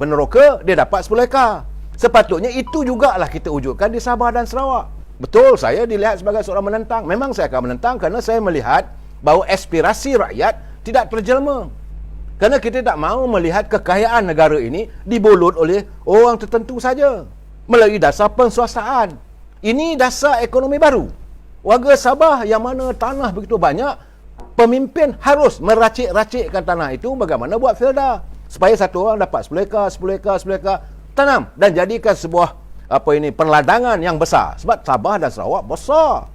peneroka dia dapat 10 ekar. Sepatutnya itu jugalah kita wujudkan di Sabah dan Sarawak. Betul, saya dilihat sebagai seorang menentang. Memang saya akan menentang kerana saya melihat bahawa aspirasi rakyat tidak terjelma. Kerana kita tak mahu melihat kekayaan negara ini dibulut oleh orang tertentu saja melalui dasar pensuasaan. Ini dasar ekonomi baru. Warga Sabah yang mana tanah begitu banyak, pemimpin harus meracik-racikkan tanah itu bagaimana buat Felda. Supaya satu orang dapat 10 ekar, 10 ekar, 10 ekar, tanam dan jadikan sebuah perladangan yang besar. Sebab Sabah dan Sarawak besar.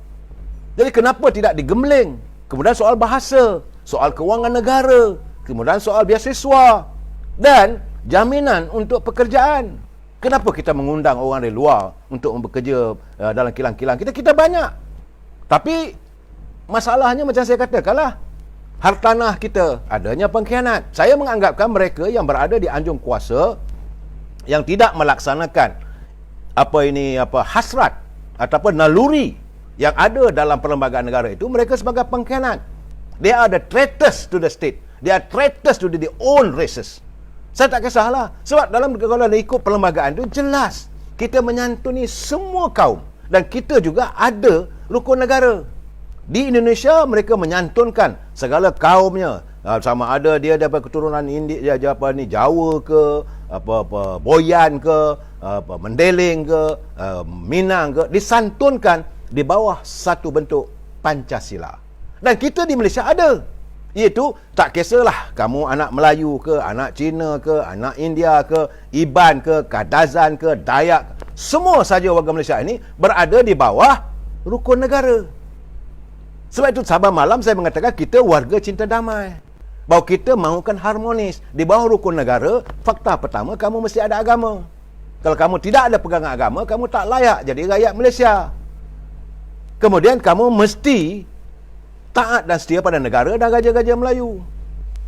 Jadi kenapa tidak digemling? Kemudian soal bahasa, soal kewangan negara, kemudian soal beasiswa dan jaminan untuk pekerjaan. Kenapa kita mengundang orang dari luar untuk bekerja dalam kilang-kilang kita? Kita banyak. Tapi masalahnya macam saya katakanlah, hartanah kita adanya pengkhianat. Saya menganggapkan mereka yang berada di anjung kuasa yang tidak melaksanakan hasrat ataupun naluri yang ada dalam perlembagaan negara itu, mereka sebagai pengkhianat. They are the traitors to the state. They are traitors to their own races. Saya tak kisahlah. Sebab kalau ikut perlembagaan itu jelas kita menyantuni semua kaum dan kita juga ada rukun negara. Di Indonesia mereka menyantunkan segala kaumnya, sama ada dia daripada keturunan India, Jawa ke, Boyan ke, Mendeling ke, Minang ke, disantunkan di bawah satu bentuk Pancasila. Dan kita di Malaysia ada. Iaitu tak kisahlah kamu anak Melayu ke, anak Cina ke, anak India ke, Iban ke, Kadazan ke, Dayak, semua saja warga Malaysia ini berada di bawah rukun negara. Sebab itu sahabat malam saya mengatakan kita warga cinta damai, bahawa kita mahukan harmonis. Di bawah rukun negara, fakta pertama kamu mesti ada agama. Kalau kamu tidak ada pegangan agama, kamu tak layak jadi rakyat Malaysia. Kemudian kamu mesti taat dan setia pada negara dan raja-raja Melayu.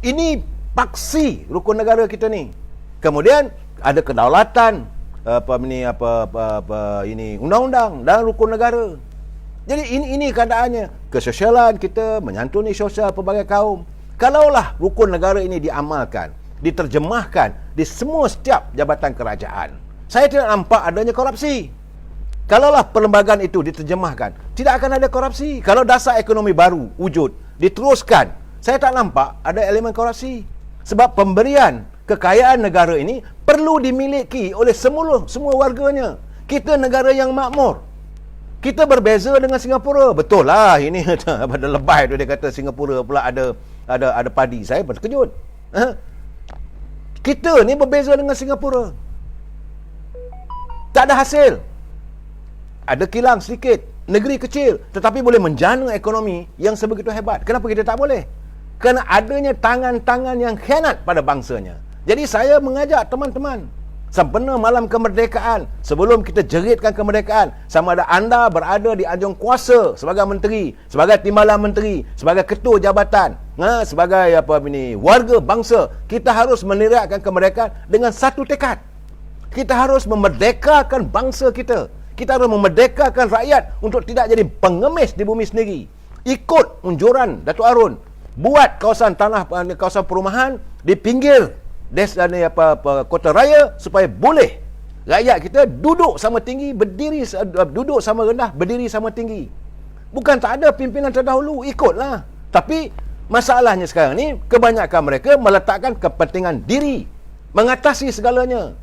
Ini paksi rukun negara kita ni. Kemudian ada kedaulatan, undang-undang dan rukun negara. Jadi ini keadaannya. Kesosialan kita menyantuni sosial pelbagai kaum. Kalaulah rukun negara ini diamalkan, diterjemahkan di semua setiap jabatan kerajaan, saya tidak nampak adanya korupsi. Kalaulah perlembagaan itu diterjemahkan, tidak akan ada korupsi. Kalau dasar ekonomi baru wujud, diteruskan, saya tak nampak ada elemen korupsi. Sebab pemberian kekayaan negara ini perlu dimiliki oleh semua warganya. Kita negara yang makmur. Kita berbeza dengan Singapura. Betul lah, ini pada lebay tu dia kata Singapura pula ada padi. Saya terkejut. Kita ni berbeza dengan Singapura. Tak ada hasil. Ada kilang sedikit. Negeri kecil tetapi boleh menjana ekonomi yang sebegitu hebat. Kenapa kita tak boleh? Kerana adanya tangan-tangan yang khianat pada bangsanya. Jadi saya mengajak teman-teman, sempena malam kemerdekaan, sebelum kita jeritkan kemerdekaan, sama ada anda berada di anjung kuasa sebagai menteri, sebagai timbalan menteri, sebagai ketua jabatan, sebagai warga bangsa, kita harus meneriakkan kemerdekaan dengan satu tekad. Kita harus memerdekakan bangsa kita. Kita harus memerdekakan rakyat untuk tidak jadi pengemis di bumi sendiri. Ikut unjuran Datuk Arun, buat kawasan tanah, kawasan perumahan di pinggir kota raya supaya boleh rakyat kita duduk sama tinggi, duduk sama rendah, berdiri sama tinggi. Bukan tak ada pimpinan terdahulu, ikutlah. Tapi masalahnya sekarang ni, kebanyakan mereka meletakkan kepentingan diri, mengatasi segalanya.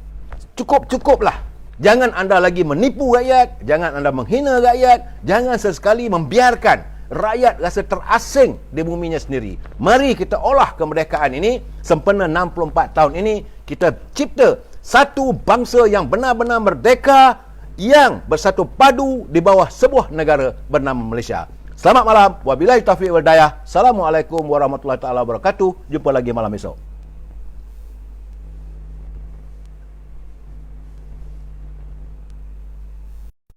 Cukuplah. Jangan anda lagi menipu rakyat, jangan anda menghina rakyat, jangan sesekali membiarkan rakyat rasa terasing di buminya sendiri. Mari kita olah kemerdekaan ini, sempena 64 tahun ini, kita cipta satu bangsa yang benar-benar merdeka, yang bersatu padu di bawah sebuah negara bernama Malaysia. Selamat malam. Wabillahi taufiq wal hidayah. Assalamualaikum warahmatullahi taala wabarakatuh. Jumpa lagi malam esok.